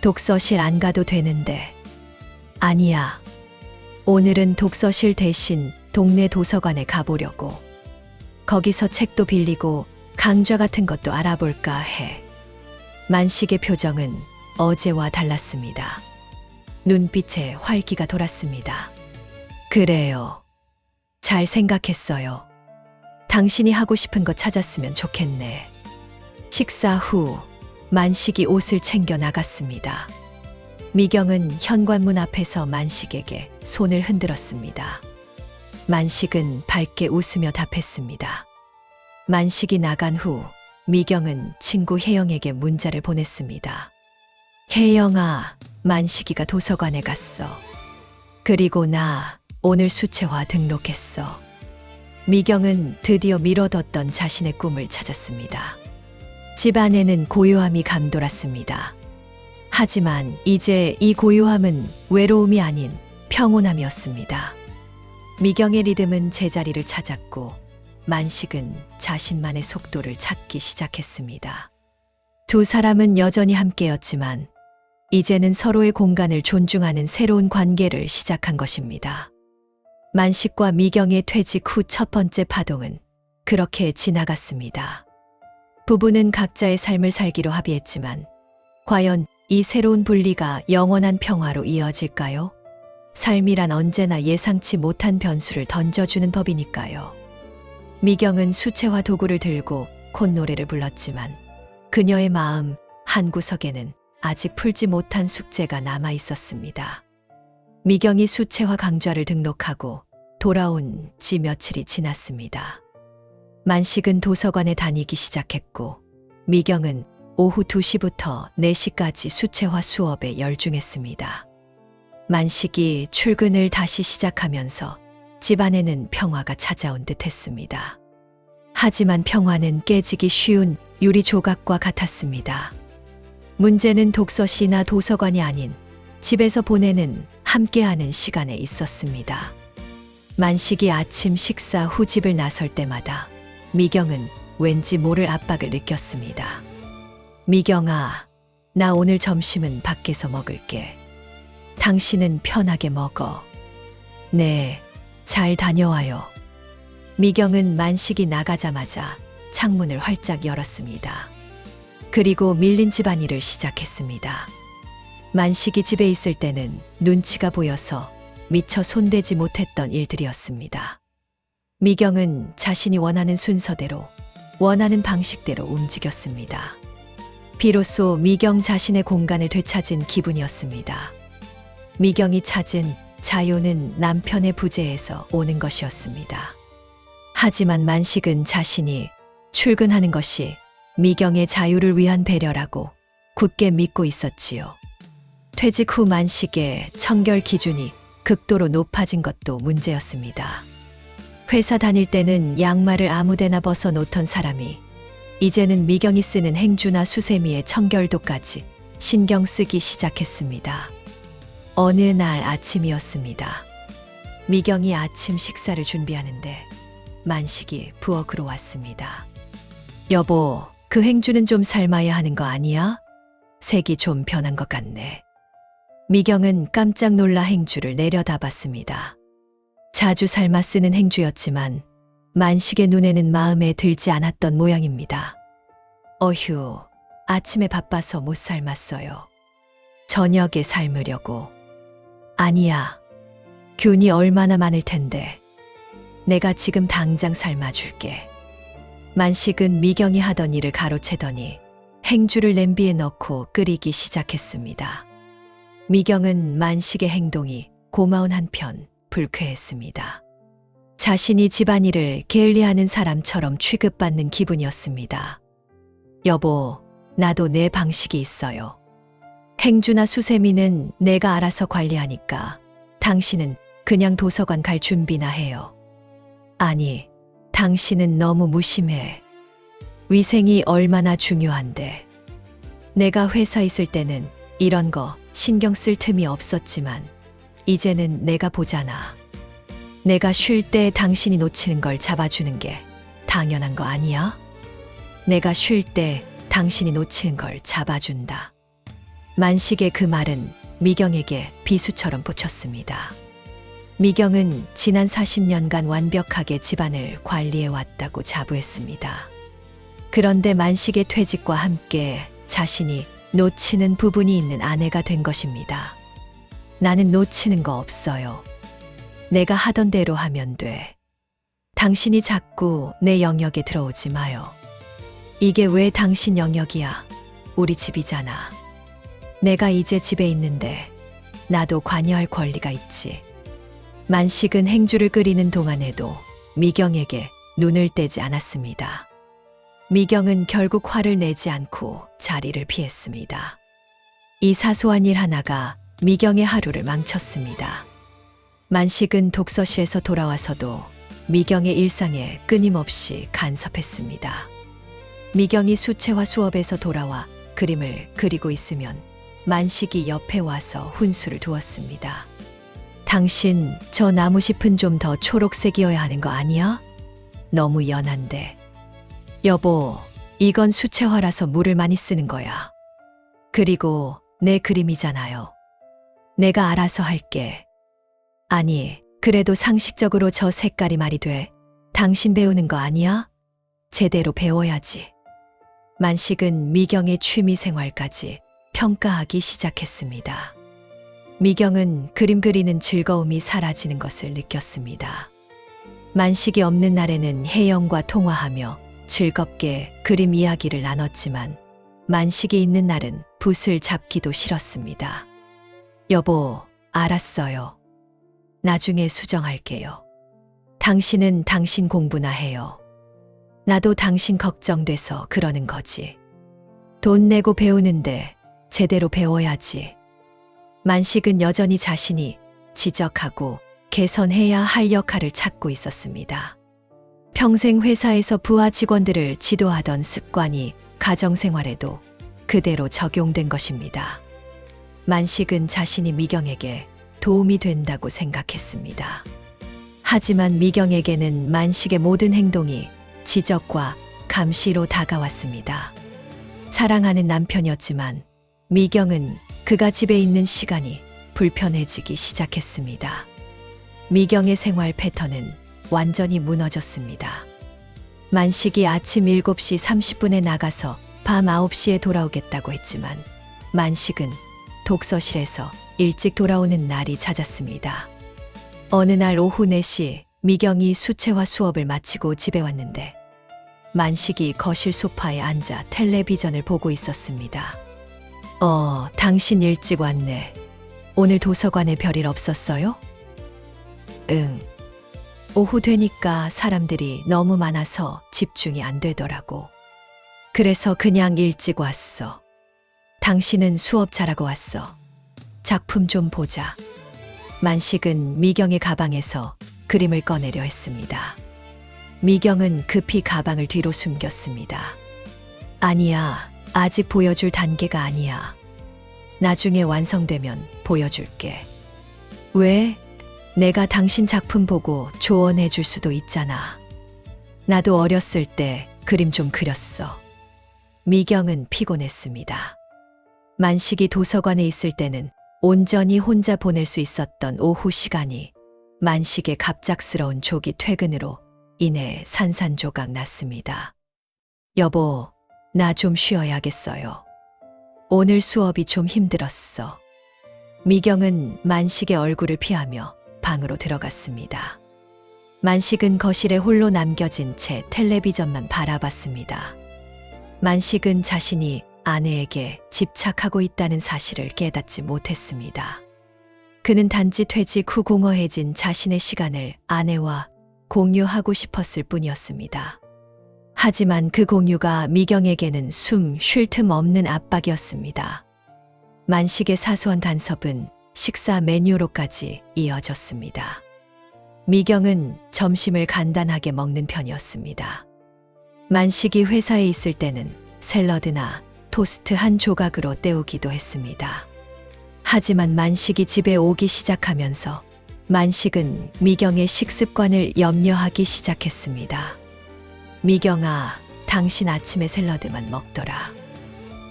독서실 안 가도 되는데. 아니야. 오늘은 독서실 대신 동네 도서관에 가보려고. 거기서 책도 빌리고 강좌 같은 것도 알아볼까 해. 만식의 표정은 어제와 달랐습니다. 눈빛에 활기가 돌았습니다. 그래요. 잘 생각했어요. 당신이 하고 싶은 거 찾았으면 좋겠네. 식사 후 만식이 옷을 챙겨 나갔습니다. 미경은 현관문 앞에서 만식에게 손을 흔들었습니다. 만식은 밝게 웃으며 답했습니다. 만식이 나간 후 미경은 친구 혜영에게 문자를 보냈습니다. 혜영아, 만식이가 도서관에 갔어. 그리고 나 오늘 수채화 등록했어. 미경은 드디어 미뤄뒀던 자신의 꿈을 찾았습니다. 집안에는 고요함이 감돌았습니다. 하지만 이제 이 고요함은 외로움이 아닌 평온함이었습니다. 미경의 리듬은 제자리를 찾았고 만식은 자신만의 속도를 찾기 시작했습니다. 두 사람은 여전히 함께였지만 이제는 서로의 공간을 존중하는 새로운 관계를 시작한 것입니다. 만식과 미경의 퇴직 후 첫 번째 파동은 그렇게 지나갔습니다. 부부는 각자의 삶을 살기로 합의했지만 과연 이 새로운 분리가 영원한 평화로 이어질까요? 삶이란 언제나 예상치 못한 변수를 던져주는 법이니까요. 미경은 수채화 도구를 들고 콧노래를 불렀지만 그녀의 마음 한구석에는 아직 풀지 못한 숙제가 남아 있었습니다. 미경이 수채화 강좌를 등록하고 돌아온 지 며칠이 지났습니다. 만식은 도서관에 다니기 시작했고 미경은 오후 2시부터 4시까지 수채화 수업에 열중했습니다. 만식이 출근을 다시 시작하면서 집안에는 평화가 찾아온 듯 했습니다. 하지만 평화는 깨지기 쉬운 유리 조각과 같았습니다. 문제는 독서시나 도서관이 아닌 집에서 보내는 함께하는 시간에 있었습니다. 만식이 아침 식사 후 집을 나설 때마다 미경은 왠지 모를 압박을 느꼈습니다. 미경아, 나 오늘 점심은 밖에서 먹을게. 당신은 편하게 먹어. 네, 잘 다녀와요. 미경은 만식이 나가자마자 창문을 활짝 열었습니다. 그리고 밀린 집안일을 시작했습니다. 만식이 집에 있을 때는 눈치가 보여서 미처 손대지 못했던 일들이었습니다. 미경은 자신이 원하는 순서대로, 원하는 방식대로 움직였습니다. 비로소 미경 자신의 공간을 되찾은 기분이었습니다. 미경이 찾은 자유는 남편의 부재에서 오는 것이었습니다. 하지만 만식은 자신이 출근하는 것이 미경의 자유를 위한 배려라고 굳게 믿고 있었지요. 퇴직 후 만식의 청결 기준이 극도로 높아진 것도 문제였습니다. 회사 다닐 때는 양말을 아무데나 벗어놓던 사람이 이제는 미경이 쓰는 행주나 수세미의 청결도까지 신경 쓰기 시작했습니다. 어느 날 아침이었습니다. 미경이 아침 식사를 준비하는데 만식이 부엌으로 왔습니다. 여보, 그 행주는 좀 삶아야 하는 거 아니야? 색이 좀 변한 것 같네. 미경은 깜짝 놀라 행주를 내려다봤습니다. 자주 삶아 쓰는 행주였지만 만식의 눈에는 마음에 들지 않았던 모양입니다. 어휴, 아침에 바빠서 못 삶았어요. 저녁에 삶으려고. 아니야, 균이 얼마나 많을 텐데. 내가 지금 당장 삶아줄게. 만식은 미경이 하던 일을 가로채더니 행주를 냄비에 넣고 끓이기 시작했습니다. 미경은 만식의 행동이 고마운 한편 불쾌했습니다. 자신이 집안일을 게을리하는 사람처럼 취급받는 기분이었습니다. 여보, 나도 내 방식이 있어요. 행주나 수세미는 내가 알아서 관리하니까 당신은 그냥 도서관 갈 준비나 해요. 아니, 당신은 너무 무심해. 위생이 얼마나 중요한데. 내가 회사 있을 때는 이런 거 신경 쓸 틈이 없었지만 이제는 내가 보잖아. 내가 쉴 때 당신이 놓치는 걸 잡아주는 게 당연한 거 아니야? 내가 쉴 때 당신이 놓치는 걸 잡아준다. 만식의 그 말은 미경에게 비수처럼 붙였습니다. 미경은 지난 40년간 완벽하게 집안을 관리해 왔다고 자부했습니다. 그런데 만식의 퇴직과 함께 자신이 놓치는 부분이 있는 아내가 된 것입니다. 나는 놓치는 거 없어요. 내가 하던 대로 하면 돼. 당신이 자꾸 내 영역에 들어오지 마요. 이게 왜 당신 영역이야? 우리 집이잖아. 내가 이제 집에 있는데 나도 관여할 권리가 있지. 만식은 행주를 끓이는 동안에도 미경에게 눈을 떼지 않았습니다. 미경은 결국 화를 내지 않고 자리를 피했습니다. 이 사소한 일 하나가 미경의 하루를 망쳤습니다. 만식은 독서실에서 돌아와서도 미경의 일상에 끊임없이 간섭했습니다. 미경이 수채화 수업에서 돌아와 그림을 그리고 있으면 만식이 옆에 와서 훈수를 두었습니다. 당신, 저 나무잎은 좀 더 초록색이어야 하는 거 아니야? 너무 연한데. 여보, 이건 수채화라서 물을 많이 쓰는 거야. 그리고 내 그림이잖아요. 내가 알아서 할게. 아니, 그래도 상식적으로 저 색깔이 말이 돼. 당신 배우는 거 아니야? 제대로 배워야지. 만식은 미경의 취미 생활까지 평가하기 시작했습니다. 미경은 그림 그리는 즐거움이 사라지는 것을 느꼈습니다. 만식이 없는 날에는 혜영과 통화하며 즐겁게 그림 이야기를 나눴지만 만식이 있는 날은 붓을 잡기도 싫었습니다. 여보, 알았어요. 나중에 수정할게요. 당신은 당신 공부나 해요. 나도 당신 걱정돼서 그러는 거지. 돈 내고 배우는데 제대로 배워야지. 만식은 여전히 자신이 지적하고 개선해야 할 역할을 찾고 있었습니다. 평생 회사에서 부하 직원들을 지도하던 습관이 가정생활에도 그대로 적용된 것입니다. 만식은 자신이 미경에게 도움이 된다고 생각했습니다. 하지만 미경에게는 만식의 모든 행동이 지적과 감시로 다가왔습니다. 사랑하는 남편이었지만 미경은 그가 집에 있는 시간이 불편해지기 시작했습니다. 미경의 생활 패턴은 완전히 무너졌습니다. 만식이 아침 7시 30분에 나가서 밤 9시에 돌아오겠다고 했지만 만식은 독서실에서 일찍 돌아오는 날이 잦았습니다. 어느 날 오후 4시 미경이 수채화 수업을 마치고 집에 왔는데 만식이 거실 소파에 앉아 텔레비전을 보고 있었습니다. 당신 일찍 왔네. 오늘 도서관에 별일 없었어요? 응. 오후 되니까 사람들이 너무 많아서 집중이 안 되더라고. 그래서 그냥 일찍 왔어. 당신은 수업 잘하고 왔어. 작품 좀 보자. 만식은 미경의 가방에서 그림을 꺼내려 했습니다. 미경은 급히 가방을 뒤로 숨겼습니다. 아니야, 아직 보여줄 단계가 아니야. 나중에 완성되면 보여줄게. 왜? 내가 당신 작품 보고 조언해 줄 수도 있잖아. 나도 어렸을 때 그림 좀 그렸어. 미경은 피곤했습니다. 만식이 도서관에 있을 때는 온전히 혼자 보낼 수 있었던 오후 시간이 만식의 갑작스러운 조기 퇴근으로 인해 산산조각 났습니다. 여보, 나 좀 쉬어야겠어요. 오늘 수업이 좀 힘들었어. 미경은 만식의 얼굴을 피하며 방으로 들어갔습니다. 만식은 거실에 홀로 남겨진 채 텔레비전만 바라봤습니다. 만식은 자신이 아내에게 집착하고 있다는 사실을 깨닫지 못했습니다. 그는 단지 퇴직 후 공허해진 자신의 시간을 아내와 공유하고 싶었을 뿐이었습니다. 하지만 그 공유가 미경에게는 숨 쉴 틈 없는 압박이었습니다. 만식의 사소한 간섭은 식사 메뉴로까지 이어졌습니다. 미경은 점심을 간단하게 먹는 편이었습니다. 만식이 회사에 있을 때는 샐러드나 토스트 한 조각으로 때우기도 했습니다. 하지만 만식이 집에 오기 시작하면서 만식은 미경의 식습관을 염려하기 시작했습니다. 미경아, 당신 아침에 샐러드만 먹더라.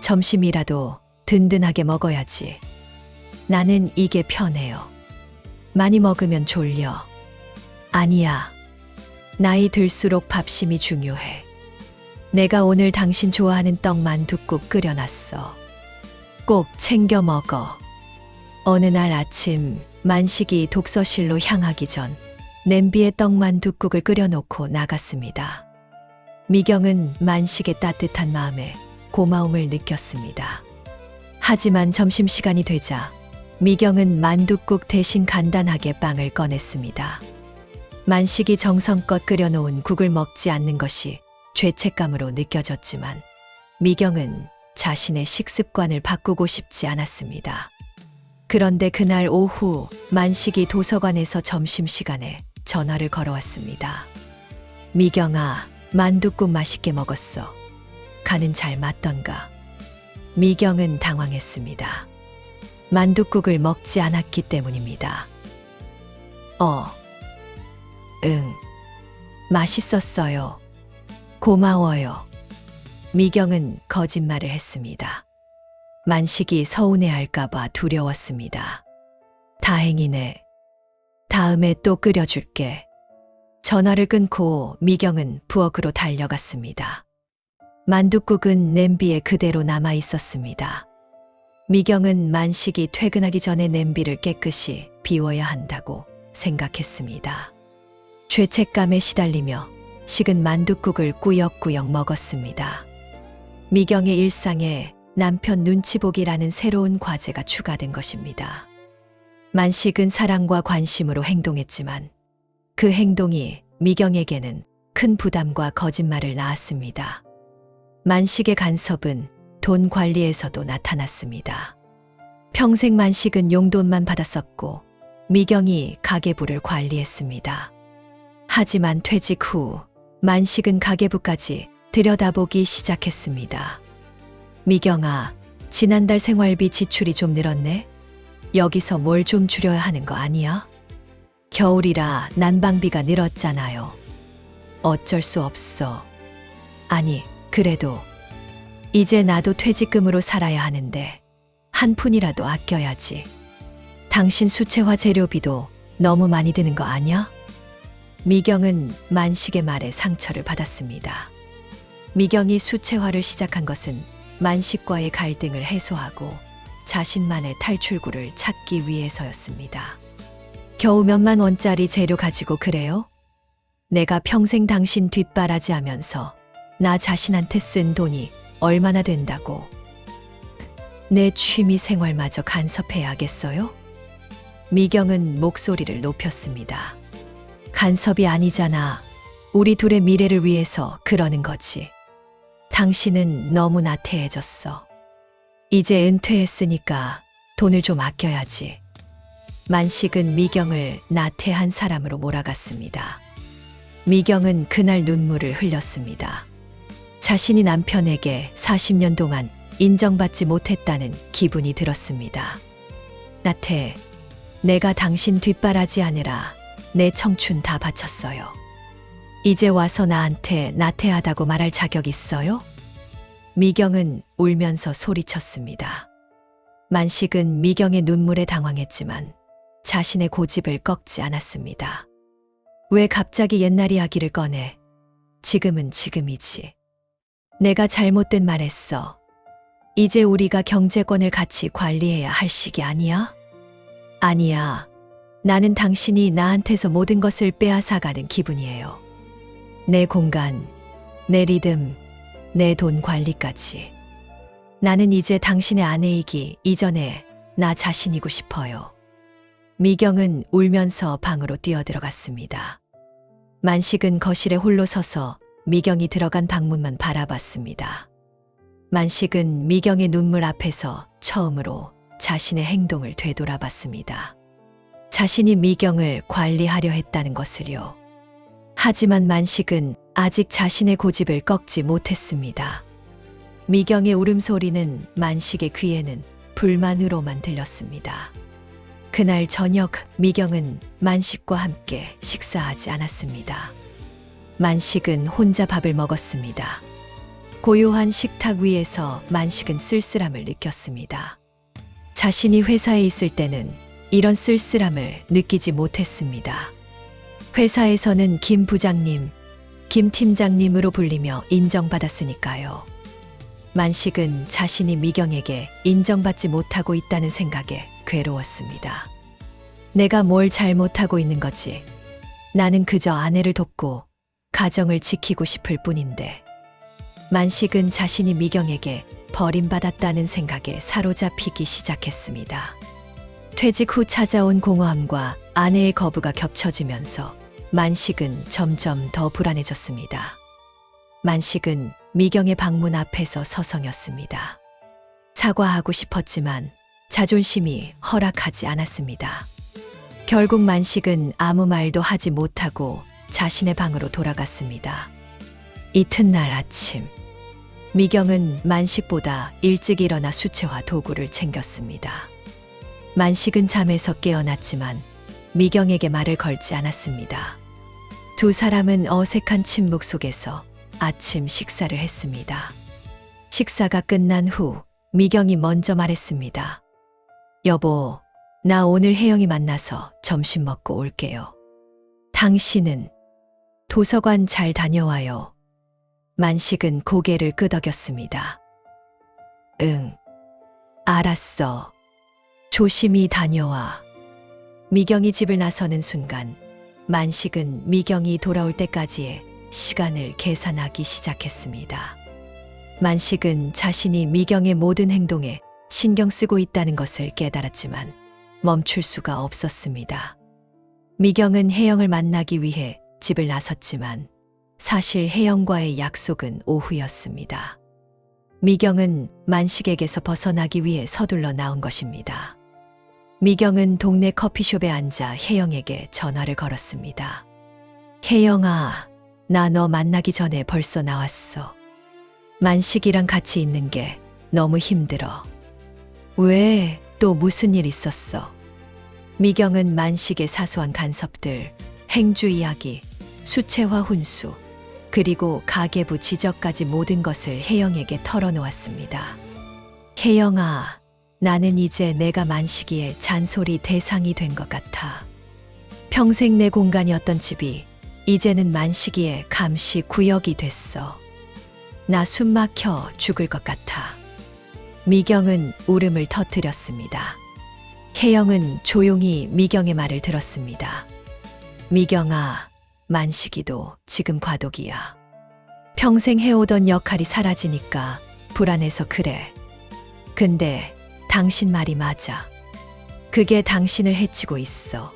점심이라도 든든하게 먹어야지. 나는 이게 편해요. 많이 먹으면 졸려. 아니야. 나이 들수록 밥심이 중요해. 내가 오늘 당신 좋아하는 떡만둣국 끓여놨어. 꼭 챙겨 먹어. 어느 날 아침 만식이 독서실로 향하기 전 냄비에 떡만둣국을 끓여놓고 나갔습니다. 미경은 만식의 따뜻한 마음에 고마움을 느꼈습니다. 하지만 점심시간이 되자 미경은 만둣국 대신 간단하게 빵을 꺼냈습니다. 만식이 정성껏 끓여놓은 국을 먹지 않는 것이 죄책감으로 느껴졌지만 미경은 자신의 식습관을 바꾸고 싶지 않았습니다. 그런데 그날 오후 만식이 도서관에서 점심시간에 전화를 걸어왔습니다. 미경아, 만둣국 맛있게 먹었어. 간은 잘 맞던가? 미경은 당황했습니다. 만둣국을 먹지 않았기 때문입니다. 응. 맛있었어요. 고마워요. 미경은 거짓말을 했습니다. 만식이 서운해할까봐 두려웠습니다. 다행이네. 다음에 또 끓여줄게. 전화를 끊고 미경은 부엌으로 달려갔습니다. 만둣국은 냄비에 그대로 남아 있었습니다. 미경은 만식이 퇴근하기 전에 냄비를 깨끗이 비워야 한다고 생각했습니다. 죄책감에 시달리며 식은 만둣국을 꾸역꾸역 먹었습니다. 미경의 일상에 남편 눈치 보기라는 새로운 과제가 추가된 것입니다. 만식은 사랑과 관심으로 행동했지만 그 행동이 미경에게는 큰 부담과 거짓말을 낳았습니다. 만식의 간섭은 돈 관리에서도 나타났습니다. 평생 만식은 용돈만 받았었고 미경이 가계부를 관리했습니다. 하지만 퇴직 후 만식은 가계부까지 들여다보기 시작했습니다. 미경아, 지난달 생활비 지출이 좀 늘었네? 여기서 뭘 좀 줄여야 하는 거 아니야? 겨울이라 난방비가 늘었잖아요. 어쩔 수 없어. 아니, 그래도 이제 나도 퇴직금으로 살아야 하는데 한 푼이라도 아껴야지. 당신 수채화 재료비도 너무 많이 드는 거 아니야? 미경은 만식의 말에 상처를 받았습니다. 미경이 수채화를 시작한 것은 만식과의 갈등을 해소하고 자신만의 탈출구를 찾기 위해서였습니다. 겨우 몇만 원짜리 재료 가지고 그래요? 내가 평생 당신 뒷바라지 하면서 나 자신한테 쓴 돈이 얼마나 된다고. 내 취미 생활마저 간섭해야겠어요? 미경은 목소리를 높였습니다. 간섭이 아니잖아. 우리 둘의 미래를 위해서 그러는 거지. 당신은 너무 나태해졌어. 이제 은퇴했으니까 돈을 좀 아껴야지. 만식은 미경을 나태한 사람으로 몰아갔습니다. 미경은 그날 눈물을 흘렸습니다. 자신이 남편에게 40년 동안 인정받지 못했다는 기분이 들었습니다. 나태, 내가 당신 뒷바라지 하느라 내 청춘 다 바쳤어요. 이제 와서 나한테 나태하다고 말할 자격 있어요? 미경은 울면서 소리쳤습니다. 만식은 미경의 눈물에 당황했지만 자신의 고집을 꺾지 않았습니다. 왜 갑자기 옛날 이야기를 꺼내? 지금은 지금이지. 내가 잘못된 말 했어. 이제 우리가 경제권을 같이 관리해야 할 시기 아니야? 아니야. 나는 당신이 나한테서 모든 것을 빼앗아가는 기분이에요. 내 공간, 내 리듬, 내 돈 관리까지. 나는 이제 당신의 아내이기 이전에 나 자신이고 싶어요. 미경은 울면서 방으로 뛰어들어갔습니다. 만식은 거실에 홀로 서서 미경이 들어간 방문만 바라봤습니다. 만식은 미경의 눈물 앞에서 처음으로 자신의 행동을 되돌아봤습니다. 자신이 미경을 관리하려 했다는 것을요. 하지만 만식은 아직 자신의 고집을 꺾지 못했습니다. 미경의 울음소리는 만식의 귀에는 불만으로만 들렸습니다. 그날 저녁 미경은 만식과 함께 식사하지 않았습니다. 만식은 혼자 밥을 먹었습니다. 고요한 식탁 위에서 만식은 쓸쓸함을 느꼈습니다. 자신이 회사에 있을 때는 이런 쓸쓸함을 느끼지 못했습니다. 회사에서는 김 부장님, 김 팀장님으로 불리며 인정받았으니까요. 만식은 자신이 미경에게 인정받지 못하고 있다는 생각에 괴로웠습니다. 내가 뭘 잘못하고 있는 거지? 나는 그저 아내를 돕고 가정을 지키고 싶을 뿐인데. 만식은 자신이 미경에게 버림받았다는 생각에 사로잡히기 시작했습니다. 퇴직 후 찾아온 공허함과 아내의 거부가 겹쳐지면서 만식은 점점 더 불안해졌습니다. 만식은 미경의 방문 앞에서 서성였습니다. 사과하고 싶었지만 자존심이 허락하지 않았습니다. 결국 만식은 아무 말도 하지 못하고 자신의 방으로 돌아갔습니다. 이튿날 아침, 미경은 만식보다 일찍 일어나 수채화 도구를 챙겼습니다. 만식은 잠에서 깨어났지만 미경에게 말을 걸지 않았습니다. 두 사람은 어색한 침묵 속에서 아침 식사를 했습니다. 식사가 끝난 후 미경이 먼저 말했습니다. 여보, 나 오늘 혜영이 만나서 점심 먹고 올게요. 당신은? 도서관 잘 다녀와요. 만식은 고개를 끄덕였습니다. 응, 알았어. 조심히 다녀와. 미경이 집을 나서는 순간 만식은 미경이 돌아올 때까지의 시간을 계산하기 시작했습니다. 만식은 자신이 미경의 모든 행동에 신경 쓰고 있다는 것을 깨달았지만 멈출 수가 없었습니다. 미경은 혜영을 만나기 위해 집을 나섰지만 사실 혜영과의 약속은 오후였습니다. 미경은 만식에게서 벗어나기 위해 서둘러 나온 것입니다. 미경은 동네 커피숍에 앉아 혜영에게 전화를 걸었습니다. 혜영아, 나 너 만나기 전에 벌써 나왔어. 만식이랑 같이 있는 게 너무 힘들어. 왜? 또 무슨 일 있었어? 미경은 만식의 사소한 간섭들, 행주 이야기, 수채화 훈수, 그리고 가계부 지적까지 모든 것을 혜영에게 털어놓았습니다. 혜영아, 나는 이제 내가 만식이의 잔소리 대상이 된 것 같아. 평생 내 공간이었던 집이 이제는 만식이의 감시 구역이 됐어. 나 숨 막혀 죽을 것 같아. 미경은 울음을 터뜨렸습니다. 혜영은 조용히 미경의 말을 들었습니다. 미경아, 만식이도 지금 과도기야. 평생 해오던 역할이 사라지니까 불안해서 그래. 근데 당신 말이 맞아. 그게 당신을 해치고 있어.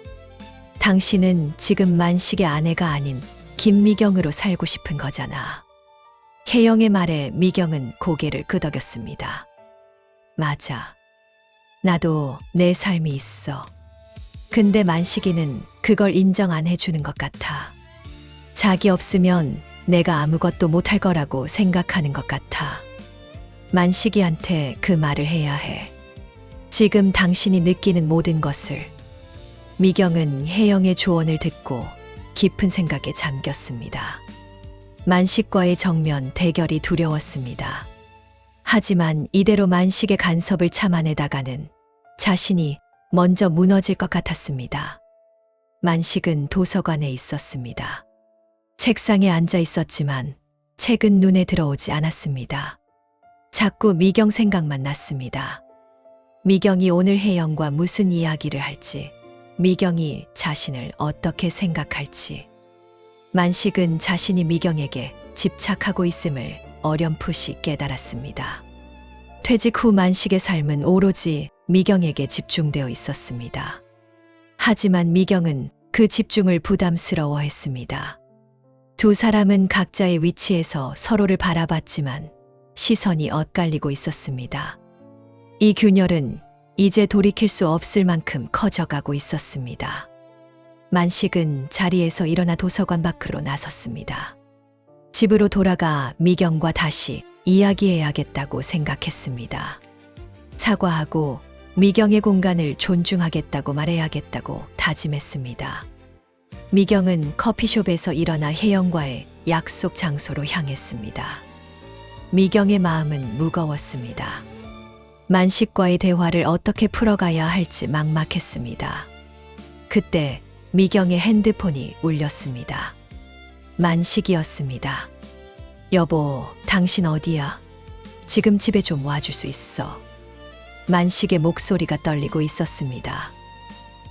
당신은 지금 만식의 아내가 아닌 김미경으로 살고 싶은 거잖아. 혜영의 말에 미경은 고개를 끄덕였습니다. 맞아. 나도 내 삶이 있어. 근데 만식이는 그걸 인정 안 해주는 것 같아. 자기 없으면 내가 아무것도 못할 거라고 생각하는 것 같아. 만식이한테 그 말을 해야 해. 지금 당신이 느끼는 모든 것을. 미경은 혜영의 조언을 듣고 깊은 생각에 잠겼습니다. 만식과의 정면 대결이 두려웠습니다. 하지만 이대로 만식의 간섭을 참아내다가는 자신이 먼저 무너질 것 같았습니다. 만식은 도서관에 있었습니다. 책상에 앉아 있었지만 책은 눈에 들어오지 않았습니다. 자꾸 미경 생각만 났습니다. 미경이 오늘 혜영과 무슨 이야기를 할지, 미경이 자신을 어떻게 생각할지. 만식은 자신이 미경에게 집착하고 있음을 어렴풋이 깨달았습니다. 퇴직 후 만식의 삶은 오로지 미경에게 집중되어 있었습니다. 하지만 미경은 그 집중을 부담스러워했습니다. 두 사람은 각자의 위치에서 서로를 바라봤지만 시선이 엇갈리고 있었습니다. 이 균열은 이제 돌이킬 수 없을 만큼 커져가고 있었습니다. 만식은 자리에서 일어나 도서관 밖으로 나섰습니다. 집으로 돌아가 미경과 다시 이야기해야겠다고 생각했습니다. 사과하고 미경의 공간을 존중하겠다고 말해야겠다고 다짐했습니다. 미경은 커피숍에서 일어나 혜영과의 약속 장소로 향했습니다. 미경의 마음은 무거웠습니다. 만식과의 대화를 어떻게 풀어가야 할지 막막했습니다. 그때 미경의 핸드폰이 울렸습니다. 만식이었습니다. 여보, 당신 어디야? 지금 집에 좀 와줄 수 있어. 만식의 목소리가 떨리고 있었습니다.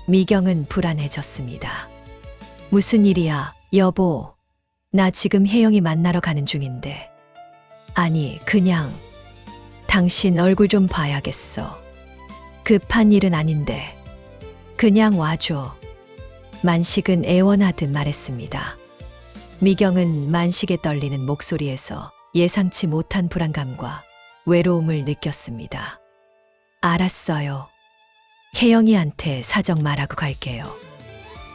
미경은 불안해졌습니다. 무슨 일이야, 여보? 나 지금 혜영이 만나러 가는 중인데. 아니, 그냥 당신 얼굴 좀 봐야겠어. 급한 일은 아닌데. 그냥 와줘. 만식은 애원하듯 말했습니다. 미경은 만식의 떨리는 목소리에서 예상치 못한 불안감과 외로움을 느꼈습니다. 알았어요. 혜영이한테 사정 말하고 갈게요.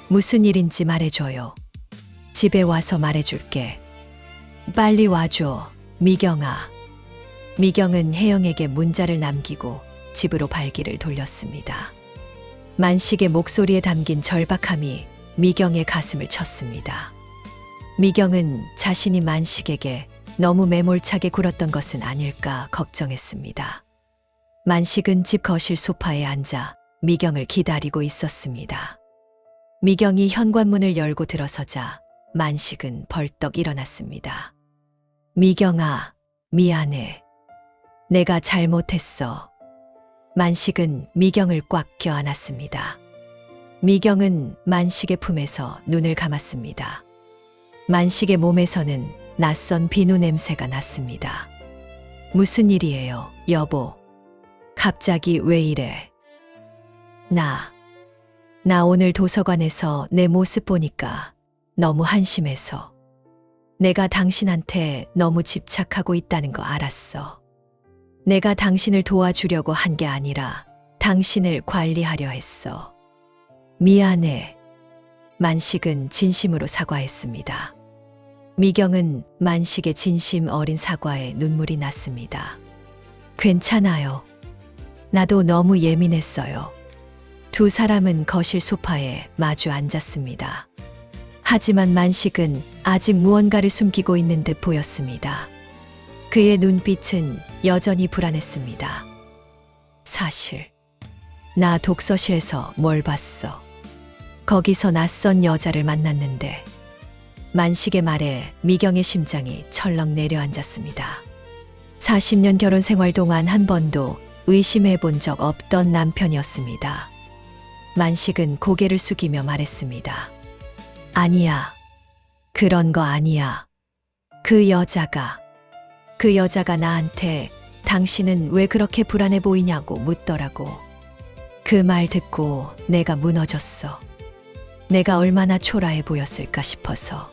무슨 일인지 말해줘요. 집에 와서 말해줄게. 빨리 와줘, 미경아. 미경은 혜영에게 문자를 남기고 집으로 발길을 돌렸습니다. 만식의 목소리에 담긴 절박함이 미경의 가슴을 쳤습니다. 미경은 자신이 만식에게 너무 매몰차게 굴었던 것은 아닐까 걱정했습니다. 만식은 집 거실 소파에 앉아 미경을 기다리고 있었습니다. 미경이 현관문을 열고 들어서자 만식은 벌떡 일어났습니다. 미경아, 미안해. 내가 잘못했어. 만식은 미경을 꽉 껴안았습니다. 미경은 만식의 품에서 눈을 감았습니다. 만식의 몸에서는 낯선 비누 냄새가 났습니다. 무슨 일이에요, 여보? 갑자기 왜 이래? 나 오늘 도서관에서 내 모습 보니까 너무 한심해서. 내가 당신한테 너무 집착하고 있다는 거 알았어. 내가 당신을 도와주려고 한 게 아니라 당신을 관리하려 했어. 미안해. 만식은 진심으로 사과했습니다. 미경은 만식의 진심 어린 사과에 눈물이 났습니다. 괜찮아요. 나도 너무 예민했어요. 두 사람은 거실 소파에 마주 앉았습니다. 하지만 만식은 아직 무언가를 숨기고 있는 듯 보였습니다. 그의 눈빛은 여전히 불안했습니다. 사실, 나 독서실에서 뭘 봤어. 거기서 낯선 여자를 만났는데. 만식의 말에 미경의 심장이 철렁 내려앉았습니다. 40년 결혼 생활 동안 한 번도 의심해 본 적 없던 남편이었습니다. 만식은 고개를 숙이며 말했습니다. 아니야. 그런 거 아니야. 그 여자가 나한테 당신은 왜 그렇게 불안해 보이냐고 묻더라고. 그 말 듣고 내가 무너졌어. 내가 얼마나 초라해 보였을까 싶어서.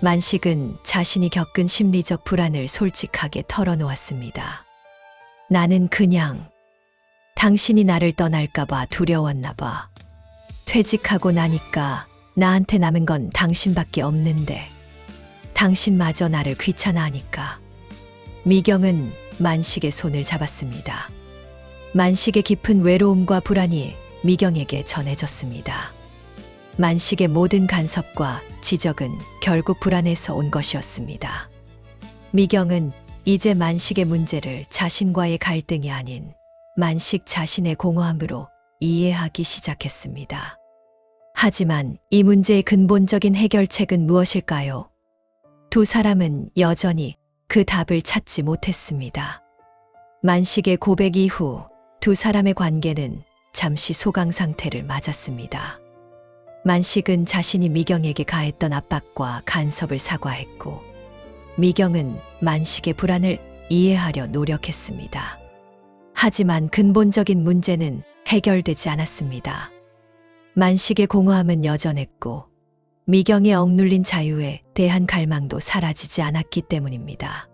만식은 자신이 겪은 심리적 불안을 솔직하게 털어놓았습니다. 나는 그냥 당신이 나를 떠날까봐 두려웠나 봐. 퇴직하고 나니까 나한테 남은 건 당신밖에 없는데 당신마저 나를 귀찮아하니까. 미경은 만식의 손을 잡았습니다. 만식의 깊은 외로움과 불안이 미경에게 전해졌습니다. 만식의 모든 간섭과 지적은 결국 불안에서 온 것이었습니다. 미경은 이제 만식의 문제를 자신과의 갈등이 아닌 만식 자신의 공허함으로 이해하기 시작했습니다. 하지만 이 문제의 근본적인 해결책은 무엇일까요? 두 사람은 여전히 그 답을 찾지 못했습니다. 만식의 고백 이후 두 사람의 관계는 잠시 소강 상태를 맞았습니다. 만식은 자신이 미경에게 가했던 압박과 간섭을 사과했고, 미경은 만식의 불안을 이해하려 노력했습니다. 하지만 근본적인 문제는 해결되지 않았습니다. 만식의 공허함은 여전했고, 미경의 억눌린 자유에 대한 갈망도 사라지지 않았기 때문입니다.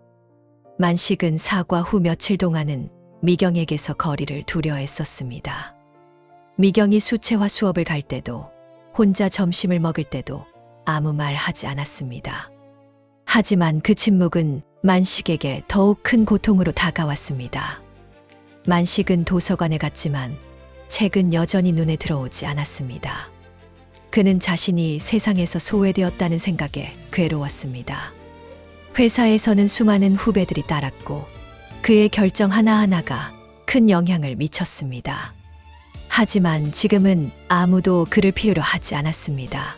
만식은 사과 후 며칠 동안은 미경에게서 거리를 두려 했었습니다. 미경이 수채화 수업을 갈 때도, 혼자 점심을 먹을 때도 아무 말 하지 않았습니다. 하지만 그 침묵은 만식에게 더욱 큰 고통으로 다가왔습니다. 만식은 도서관에 갔지만 책은 여전히 눈에 들어오지 않았습니다. 그는 자신이 세상에서 소외되었다는 생각에 괴로웠습니다. 회사에서는 수많은 후배들이 따랐고 그의 결정 하나하나가 큰 영향을 미쳤습니다. 하지만 지금은 아무도 그를 필요로 하지 않았습니다.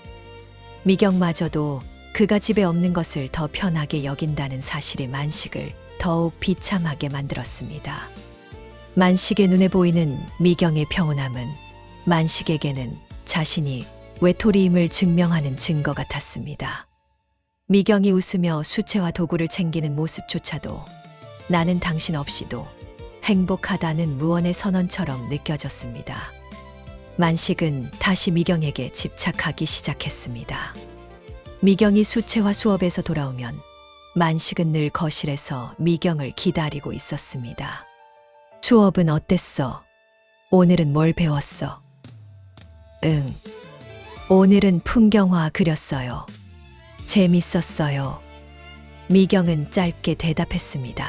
미경마저도 그가 집에 없는 것을 더 편하게 여긴다는 사실이 만식을 더욱 비참하게 만들었습니다. 만식의 눈에 보이는 미경의 평온함은 만식에게는 자신이 외톨이임을 증명하는 증거 같았습니다. 미경이 웃으며 수채화 도구를 챙기는 모습조차도 나는 당신 없이도 행복하다는 무언의 선언처럼 느껴졌습니다. 만식은 다시 미경에게 집착하기 시작했습니다. 미경이 수채화 수업에서 돌아오면 만식은 늘 거실에서 미경을 기다리고 있었습니다. 수업은 어땠어? 오늘은 뭘 배웠어? 응. 오늘은 풍경화 그렸어요. 재밌었어요. 미경은 짧게 대답했습니다.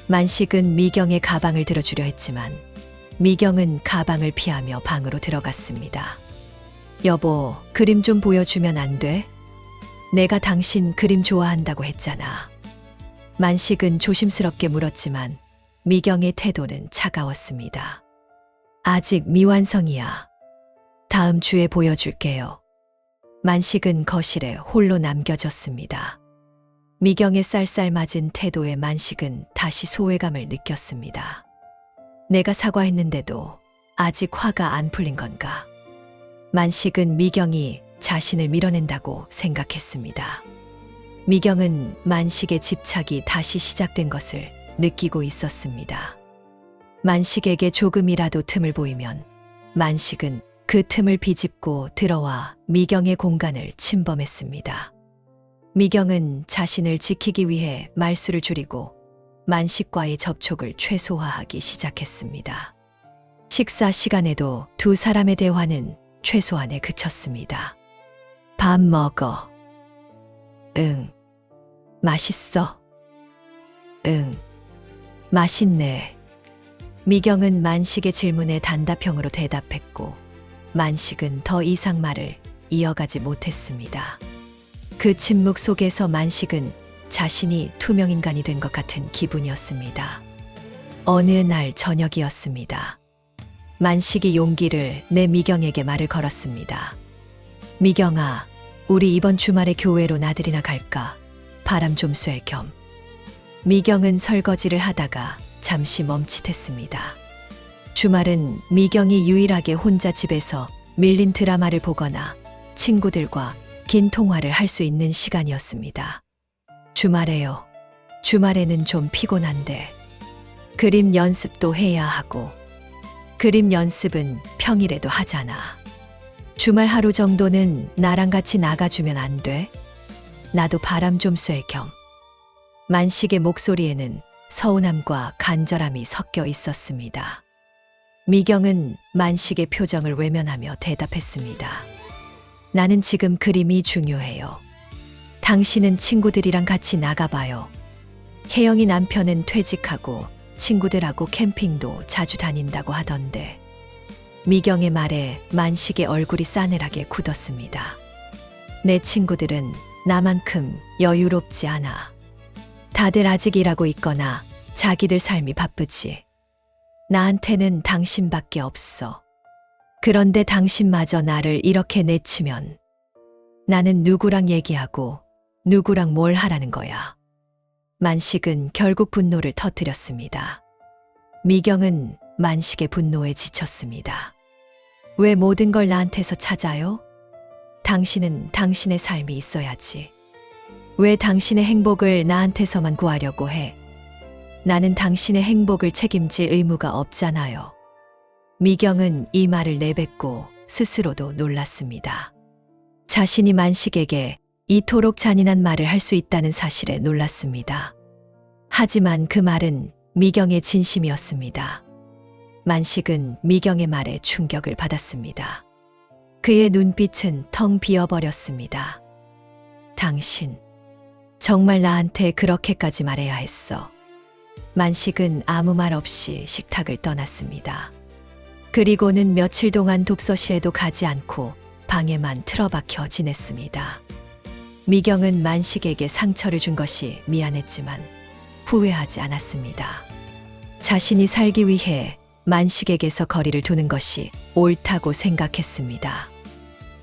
만식은 미경의 가방을 들어주려 했지만 미경은 가방을 피하며 방으로 들어갔습니다. 여보, 그림 좀 보여주면 안 돼? 내가 당신 그림 좋아한다고 했잖아. 만식은 조심스럽게 물었지만 미경의 태도는 차가웠습니다. 아직 미완성이야. 다음 주에 보여줄게요. 만식은 거실에 홀로 남겨졌습니다. 미경의 쌀쌀맞은 태도에 만식은 다시 소외감을 느꼈습니다. 내가 사과했는데도 아직 화가 안 풀린 건가? 만식은 미경이 자신을 밀어낸다고 생각했습니다. 미경은 만식의 집착이 다시 시작된 것을 느끼고 있었습니다. 만식에게 조금이라도 틈을 보이면 만식은 그 틈을 비집고 들어와 미경의 공간을 침범했습니다. 미경은 자신을 지키기 위해 말수를 줄이고 만식과의 접촉을 최소화하기 시작했습니다. 식사 시간에도 두 사람의 대화는 최소한에 그쳤습니다. 밥 먹어. 응. 맛있어. 응. 맛있네. 미경은 만식의 질문에 단답형으로 대답했고 만식은 더 이상 말을 이어가지 못했습니다. 그 침묵 속에서 만식은 자신이 투명인간이 된 것 같은 기분이었습니다. 어느 날 저녁이었습니다. 만식이 용기를 내 미경에게 말을 걸었습니다. 미경아, 우리 이번 주말에 교회로 나들이나 갈까? 바람 좀 쐴 겸. 미경은 설거지를 하다가 잠시 멈칫했습니다. 주말은 미경이 유일하게 혼자 집에서 밀린 드라마를 보거나 친구들과 긴 통화를 할 수 있는 시간이었습니다. 주말에요. 주말에는 좀 피곤한데 그림 연습도 해야 하고 그림 연습은 평일에도 하잖아. 주말 하루 정도는 나랑 같이 나가주면 안 돼? 나도 바람 좀 쐴 겸. 만식의 목소리에는 서운함과 간절함이 섞여 있었습니다. 미경은 만식의 표정을 외면하며 대답했습니다. 나는 지금 그림이 중요해요. 당신은 친구들이랑 같이 나가봐요. 혜영이 남편은 퇴직하고 친구들하고 캠핑도 자주 다닌다고 하던데. 미경의 말에 만식의 얼굴이 싸늘하게 굳었습니다. 내 친구들은 나만큼 여유롭지 않아. 다들 아직 일하고 있거나 자기들 삶이 바쁘지. 나한테는 당신밖에 없어. 그런데 당신마저 나를 이렇게 내치면 나는 누구랑 얘기하고 누구랑 뭘 하라는 거야. 만식은 결국 분노를 터뜨렸습니다. 미경은 만식의 분노에 지쳤습니다. 왜 모든 걸 나한테서 찾아요? 당신은 당신의 삶이 있어야지. 왜 당신의 행복을 나한테서만 구하려고 해? 나는 당신의 행복을 책임질 의무가 없잖아요. 미경은 이 말을 내뱉고 스스로도 놀랐습니다. 자신이 만식에게 이토록 잔인한 말을 할 수 있다는 사실에 놀랐습니다. 하지만 그 말은 미경의 진심이었습니다. 만식은 미경의 말에 충격을 받았습니다. 그의 눈빛은 텅 비어버렸습니다. 당신, 정말 나한테 그렇게까지 말해야 했어. 만식은 아무 말 없이 식탁을 떠났습니다. 그리고는 며칠 동안 독서실에도 가지 않고 방에만 틀어박혀 지냈습니다. 미경은 만식에게 상처를 준 것이 미안했지만 후회하지 않았습니다. 자신이 살기 위해 만식에게서 거리를 두는 것이 옳다고 생각했습니다.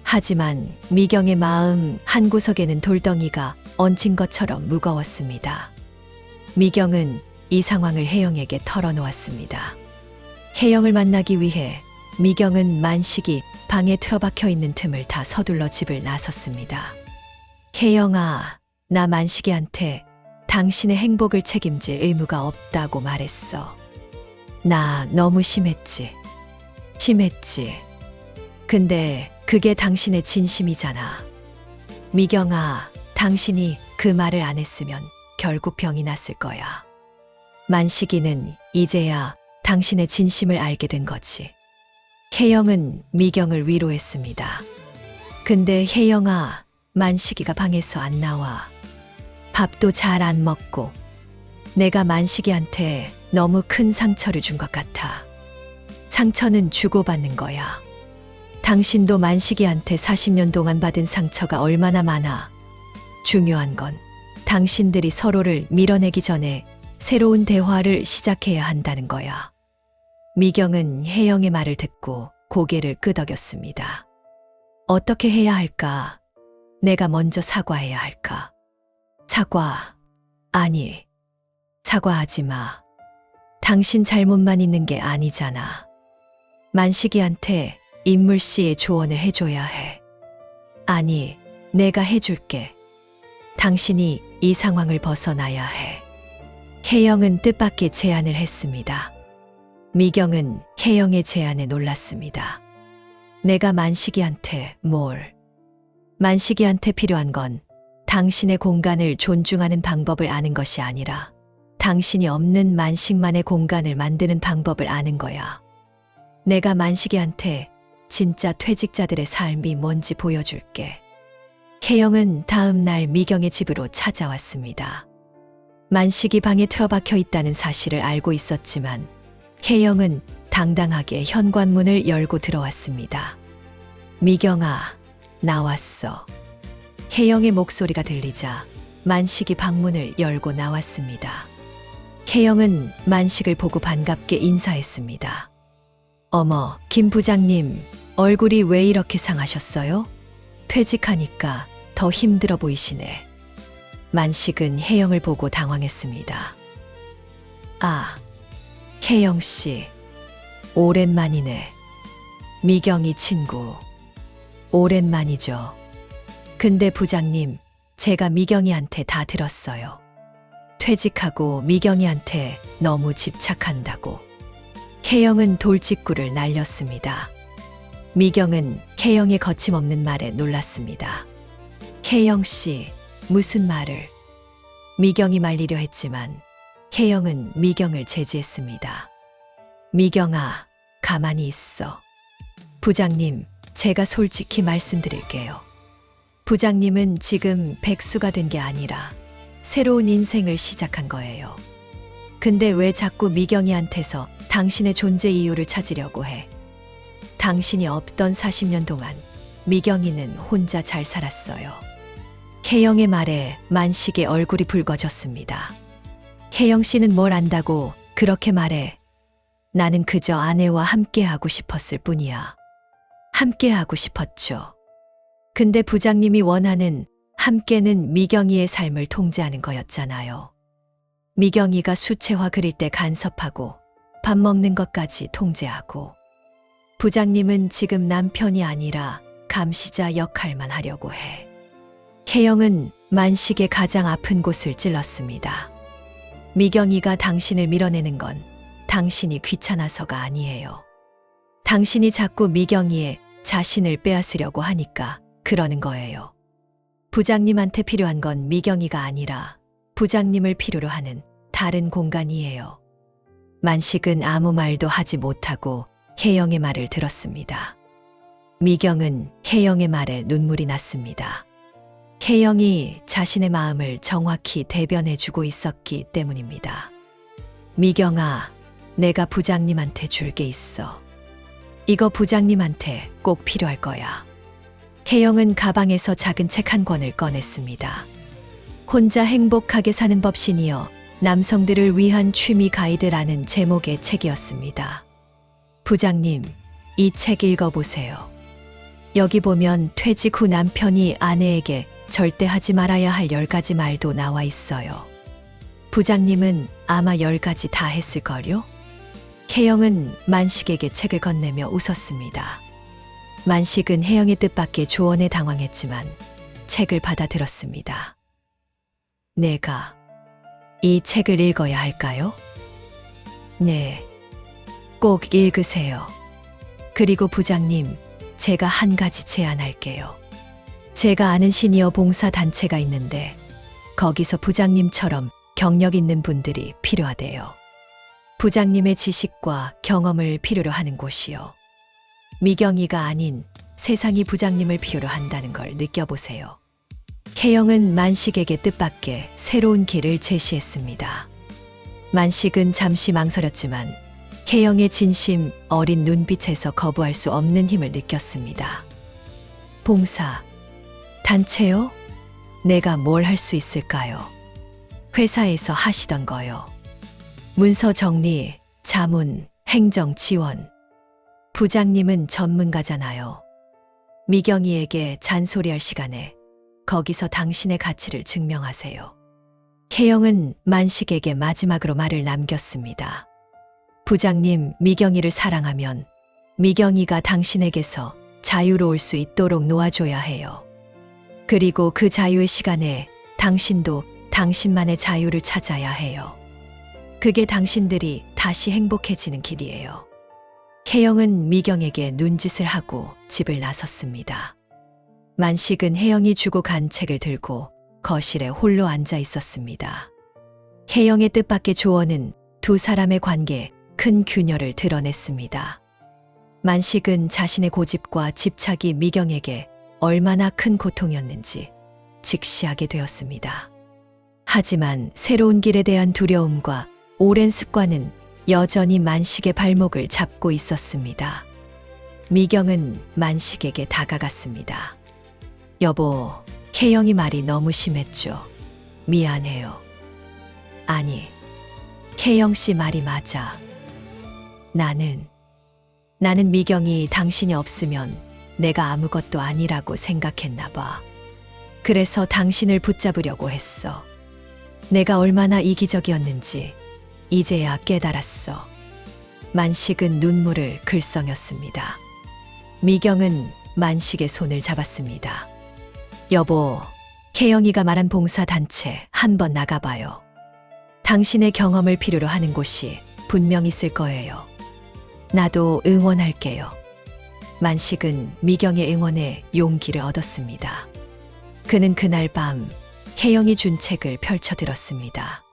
하지만 미경의 마음 한구석에는 돌덩이가 얹힌 것처럼 무거웠습니다. 미경은 이 상황을 혜영에게 털어놓았습니다. 혜영을 만나기 위해 미경은 만식이 방에 틀어박혀 있는 틈을 다 서둘러 집을 나섰습니다. 혜영아, 나 만식이한테 당신의 행복을 책임질 의무가 없다고 말했어. 나 너무 심했지. 근데 그게 당신의 진심이잖아. 미경아, 당신이 그 말을 안 했으면 결국 병이 났을 거야. 만식이는 이제야 당신의 진심을 알게 된 거지. 혜영은 미경을 위로했습니다. 근데 혜영아, 만식이가 방에서 안 나와. 밥도 잘 안 먹고. 내가 만식이한테 너무 큰 상처를 준 것 같아. 상처는 주고받는 거야. 당신도 만식이한테 40년 동안 받은 상처가 얼마나 많아. 중요한 건 당신들이 서로를 밀어내기 전에 새로운 대화를 시작해야 한다는 거야. 미경은 혜영의 말을 듣고 고개를 끄덕였습니다. 어떻게 해야 할까? 내가 먼저 사과해야 할까? 아니, 사과하지 마. 당신 잘못만 있는 게 아니잖아. 만식이한테 인물 씨의 조언을 해줘야 해. 아니, 내가 해줄게. 당신이 이 상황을 벗어나야 해. 혜영은 뜻밖의 제안을 했습니다. 미경은 혜영의 제안에 놀랐습니다. 내가 만식이한테 뭘? 만식이한테 필요한 건 당신의 공간을 존중하는 방법을 아는 것이 아니라 당신이 없는 만식만의 공간을 만드는 방법을 아는 거야. 내가 만식이한테 진짜 퇴직자들의 삶이 뭔지 보여줄게. 혜영은 다음 날 미경의 집으로 찾아왔습니다. 만식이 방에 틀어박혀 있다는 사실을 알고 있었지만 혜영은 당당하게 현관문을 열고 들어왔습니다. 미경아, 나왔어. 혜영의 목소리가 들리자 만식이 방문을 열고 나왔습니다. 혜영은 만식을 보고 반갑게 인사했습니다. 어머, 김 부장님, 얼굴이 왜 이렇게 상하셨어요? 퇴직하니까 더 힘들어 보이시네. 만식은 혜영을 보고 당황했습니다. 아, 혜영 씨, 오랜만이네. 미경이 친구, 오랜만이죠. 근데 부장님, 제가 미경이한테 다 들었어요. 퇴직하고 미경이한테 너무 집착한다고. 혜영은 돌직구를 날렸습니다. 미경은 혜영의 거침없는 말에 놀랐습니다. 혜영 씨, 무슨 말을? 미경이 말리려 했지만 혜영은 미경을 제지했습니다. 미경아, 가만히 있어. 부장님, 제가 솔직히 말씀드릴게요. 부장님은 지금 백수가 된 게 아니라 새로운 인생을 시작한 거예요. 근데 왜 자꾸 미경이한테서 당신의 존재 이유를 찾으려고 해? 당신이 없던 40년 동안 미경이는 혼자 잘 살았어요. 혜영의 말에 만식의 얼굴이 붉어졌습니다. 혜영 씨는 뭘 안다고 그렇게 말해? 나는 그저 아내와 함께하고 싶었을 뿐이야. 함께하고 싶었죠. 근데 부장님이 원하는 함께는 미경이의 삶을 통제하는 거였잖아요. 미경이가 수채화 그릴 때 간섭하고 밥 먹는 것까지 통제하고, 부장님은 지금 남편이 아니라 감시자 역할만 하려고 해. 혜영은 만식의 가장 아픈 곳을 찔렀습니다. 미경이가 당신을 밀어내는 건 당신이 귀찮아서가 아니에요. 당신이 자꾸 미경이의 자신을 빼앗으려고 하니까 그러는 거예요. 부장님한테 필요한 건 미경이가 아니라 부장님을 필요로 하는 다른 공간이에요. 만식은 아무 말도 하지 못하고 혜영의 말을 들었습니다. 미경은 혜영의 말에 눈물이 났습니다. 혜영이 자신의 마음을 정확히 대변해주고 있었기 때문입니다. 미경아, 내가 부장님한테 줄 게 있어. 이거 부장님한테 꼭 필요할 거야. 혜영은 가방에서 작은 책 한 권을 꺼냈습니다. 혼자 행복하게 사는 법신이여 남성들을 위한 취미 가이드라는 제목의 책이었습니다. 부장님, 이 책 읽어보세요. 여기 보면 퇴직 후 남편이 아내에게 절대 하지 말아야 할 10가지 말도 나와 있어요. 부장님은 아마 10가지 다 했을걸요? 혜영은 만식에게 책을 건네며 웃었습니다. 만식은 혜영의 뜻밖의 조언에 당황했지만 책을 받아들었습니다. 내가 이 책을 읽어야 할까요? 네, 꼭 읽으세요. 그리고 부장님, 제가 한 가지 제안할게요. 제가 아는 시니어 봉사 단체가 있는데 거기서 부장님처럼 경력 있는 분들이 필요하대요. 부장님의 지식과 경험을 필요로 하는 곳이요. 미경이가 아닌 세상이 부장님을 필요로 한다는 걸 느껴보세요. 혜영은 만식에게 뜻밖의 새로운 길을 제시했습니다. 만식은 잠시 망설였지만 혜영의 진심 어린 눈빛에서 거부할 수 없는 힘을 느꼈습니다. 봉사, 단체요? 내가 뭘 할 수 있을까요? 회사에서 하시던 거요. 문서 정리, 자문, 행정 지원. 부장님은 전문가잖아요. 미경이에게 잔소리할 시간에 거기서 당신의 가치를 증명하세요. 혜영은 만식에게 마지막으로 말을 남겼습니다. 부장님, 미경이를 사랑하면 미경이가 당신에게서 자유로울 수 있도록 놓아줘야 해요. 그리고 그 자유의 시간에 당신도 당신만의 자유를 찾아야 해요. 그게 당신들이 다시 행복해지는 길이에요. 혜영은 미경에게 눈짓을 하고 집을 나섰습니다. 만식은 혜영이 주고 간 책을 들고 거실에 홀로 앉아 있었습니다. 혜영의 뜻밖의 조언은 두 사람의 관계에 큰 균열을 드러냈습니다. 만식은 자신의 고집과 집착이 미경에게 얼마나 큰 고통이었는지 직시하게 되었습니다. 하지만 새로운 길에 대한 두려움과 오랜 습관은 여전히 만식의 발목을 잡고 있었습니다. 미경은 만식에게 다가갔습니다. 여보, 혜영이 말이 너무 심했죠. 미안해요. 아니, 혜영 씨 말이 맞아. 나는 미경이 당신이 없으면 내가 아무것도 아니라고 생각했나 봐. 그래서 당신을 붙잡으려고 했어. 내가 얼마나 이기적이었는지 이제야 깨달았어. 만식은 눈물을 글썽였습니다. 미경은 만식의 손을 잡았습니다. 여보, 혜영이가 말한 봉사단체 한번 나가봐요. 당신의 경험을 필요로 하는 곳이 분명 있을 거예요. 나도 응원할게요. 만식은 미경의 응원에 용기를 얻었습니다. 그는 그날 밤 혜영이 준 책을 펼쳐들었습니다.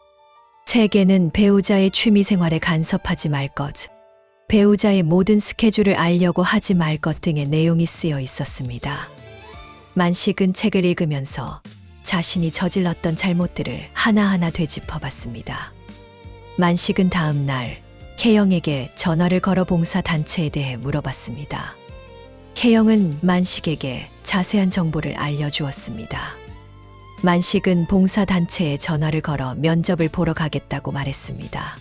책에는 배우자의 취미생활에 간섭하지 말 것, 배우자의 모든 스케줄을 알려고 하지 말 것 등의 내용이 쓰여 있었습니다. 만식은 책을 읽으면서 자신이 저질렀던 잘못들을 하나하나 되짚어 봤습니다. 만식은 다음 날 혜영에게 전화를 걸어 봉사단체에 대해 물어봤습니다. 혜영은 만식에게 자세한 정보를 알려주었습니다. 만식은 봉사단체에 전화를 걸어 면접을 보러 가겠다고 말했습니다.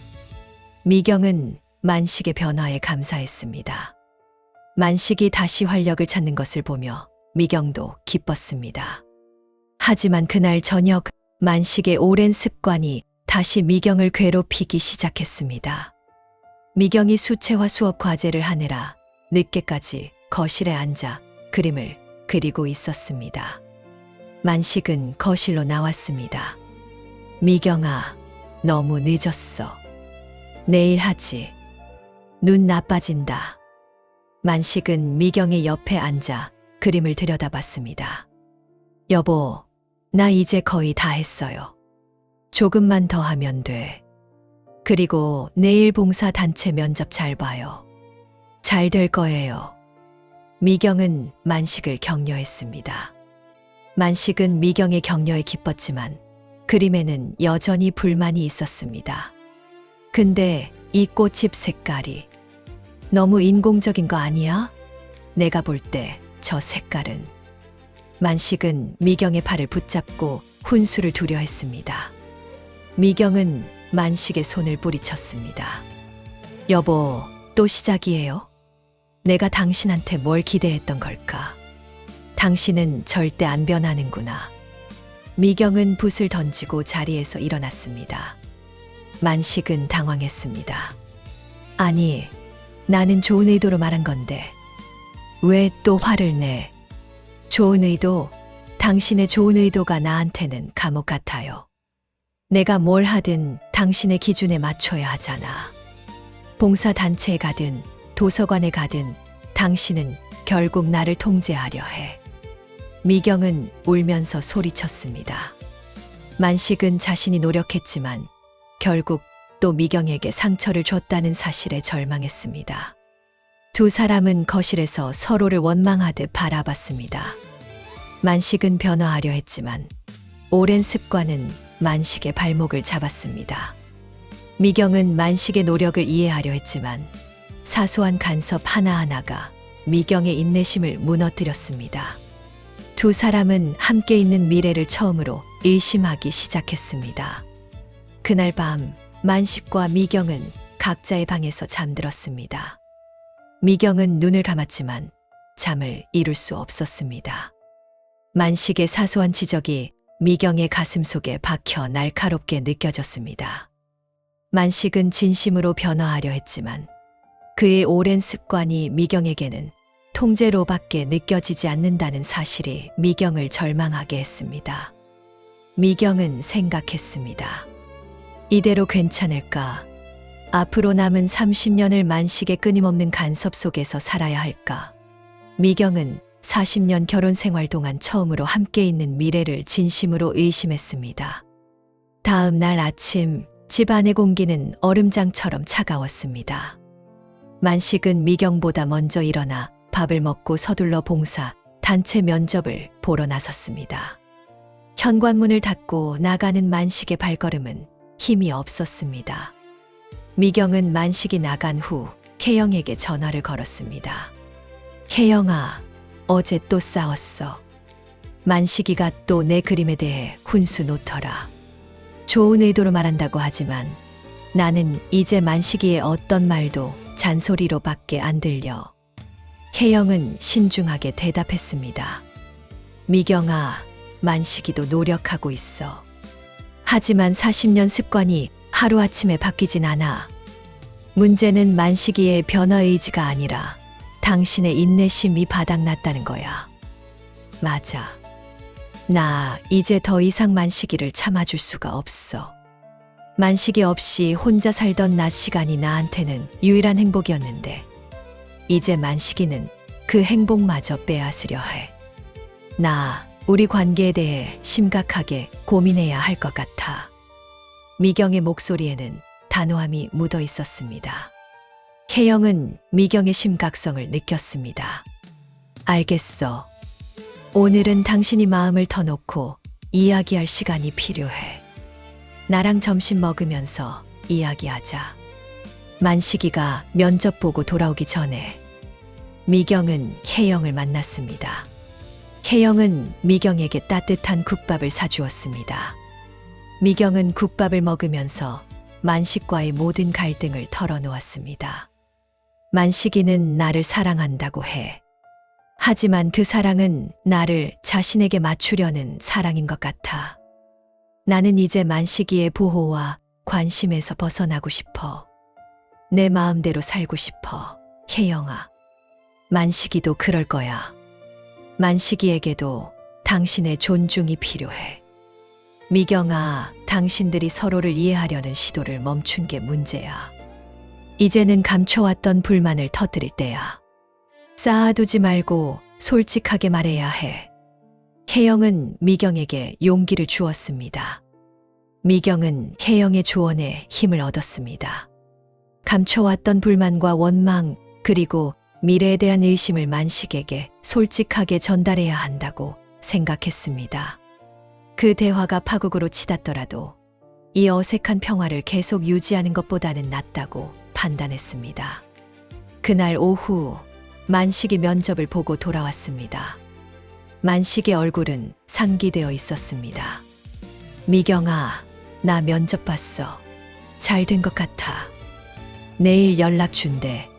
미경은 만식의 변화에 감사했습니다. 만식이 다시 활력을 찾는 것을 보며 미경도 기뻤습니다. 하지만 그날 저녁 만식의 오랜 습관이 다시 미경을 괴롭히기 시작했습니다. 미경이 수채화 수업 과제를 하느라 늦게까지 거실에 앉아 그림을 그리고 있었습니다. 만식은 거실로 나왔습니다. 미경아, 너무 늦었어. 내일 하지. 눈 나빠진다. 만식은 미경의 옆에 앉아 그림을 들여다봤습니다. 여보, 나 이제 거의 다 했어요. 조금만 더 하면 돼. 그리고 내일 봉사단체 면접 잘 봐요. 잘 될 거예요. 미경은 만식을 격려했습니다. 만식은 미경의 격려에 기뻤지만 그림에는 여전히 불만이 있었습니다. 근데 이 꽃잎 색깔이 너무 인공적인 거 아니야? 내가 볼 때 저 색깔은. 만식은 미경의 팔을 붙잡고 훈수를 두려 했습니다. 미경은 만식의 손을 뿌리쳤습니다. 여보, 또 시작이에요? 내가 당신한테 뭘 기대했던 걸까? 당신은 절대 안 변하는구나. 미경은 붓을 던지고 자리에서 일어났습니다. 만식은 당황했습니다. 아니, 나는 좋은 의도로 말한 건데 왜 또 화를 내? 좋은 의도, 당신의 좋은 의도가 나한테는 감옥 같아요. 내가 뭘 하든 당신의 기준에 맞춰야 하잖아. 봉사단체에 가든 도서관에 가든 당신은 결국 나를 통제하려 해. 미경은 울면서 소리쳤습니다. 만식은 자신이 노력했지만 결국 또 미경에게 상처를 줬다는 사실에 절망했습니다. 두 사람은 거실에서 서로를 원망하듯 바라봤습니다. 만식은 변화하려 했지만 오랜 습관은 만식의 발목을 잡았습니다. 미경은 만식의 노력을 이해하려 했지만 사소한 간섭 하나하나가 미경의 인내심을 무너뜨렸습니다. 두 사람은 함께 있는 미래를 처음으로 의심하기 시작했습니다. 그날 밤 만식과 미경은 각자의 방에서 잠들었습니다. 미경은 눈을 감았지만 잠을 이룰 수 없었습니다. 만식의 사소한 지적이 미경의 가슴 속에 박혀 날카롭게 느껴졌습니다. 만식은 진심으로 변화하려 했지만 그의 오랜 습관이 미경에게는 통제로밖에 느껴지지 않는다는 사실이 미경을 절망하게 했습니다. 미경은 생각했습니다. 이대로 괜찮을까? 앞으로 남은 30년을 만식의 끊임없는 간섭 속에서 살아야 할까? 미경은 40년 결혼 생활 동안 처음으로 함께 있는 미래를 진심으로 의심했습니다. 다음 날 아침 집 안의 공기는 얼음장처럼 차가웠습니다. 만식은 미경보다 먼저 일어나 밥을 먹고 서둘러 봉사 단체 면접을 보러 나섰습니다. 현관문을 닫고 나가는 만식의 발걸음은 힘이 없었습니다. 미경은 만식이 나간 후 혜영에게 전화를 걸었습니다. 혜영아, 어제 또 싸웠어. 만식이가 또 내 그림에 대해 훈수 놓더라. 좋은 의도로 말한다고 하지만 나는 이제 만식이의 어떤 말도 잔소리로밖에 안 들려. 혜영은 신중하게 대답했습니다. 미경아, 만식이도 노력하고 있어. 하지만 40년 습관이 하루아침에 바뀌진 않아. 문제는 만식이의 변화 의지가 아니라 당신의 인내심이 바닥났다는 거야. 맞아. 나 이제 더 이상 만식이를 참아줄 수가 없어. 만식이 없이 혼자 살던 낮 시간이 나한테는 유일한 행복이었는데 이제 만식이는 그 행복마저 빼앗으려 해. 나 우리 관계에 대해 심각하게 고민해야 할 것 같아. 미경의 목소리에는 단호함이 묻어 있었습니다. 혜영은 미경의 심각성을 느꼈습니다. 알겠어. 오늘은 당신이 마음을 터놓고 이야기할 시간이 필요해. 나랑 점심 먹으면서 이야기하자. 만식이가 면접 보고 돌아오기 전에 미경은 혜영을 만났습니다. 혜영은 미경에게 따뜻한 국밥을 사주었습니다. 미경은 국밥을 먹으면서 만식과의 모든 갈등을 털어놓았습니다. 만식이는 나를 사랑한다고 해. 하지만 그 사랑은 나를 자신에게 맞추려는 사랑인 것 같아. 나는 이제 만식이의 보호와 관심에서 벗어나고 싶어. 내 마음대로 살고 싶어. 혜영아. 만식이도 그럴 거야. 만식이에게도 당신의 존중이 필요해. 미경아, 당신들이 서로를 이해하려는 시도를 멈춘 게 문제야. 이제는 감춰왔던 불만을 터뜨릴 때야. 쌓아두지 말고 솔직하게 말해야 해. 혜영은 미경에게 용기를 주었습니다. 미경은 혜영의 조언에 힘을 얻었습니다. 감춰왔던 불만과 원망, 그리고 미래에 대한 의심을 만식에게 솔직하게 전달해야 한다고 생각했습니다. 그 대화가 파국으로 치닫더라도 이 어색한 평화를 계속 유지하는 것보다는 낫다고 판단했습니다. 그날 오후 만식이 면접을 보고 돌아왔습니다. 만식의 얼굴은 상기되어 있었습니다. 미경아, 나 면접 봤어. 잘 된 것 같아. 내일 연락 준대.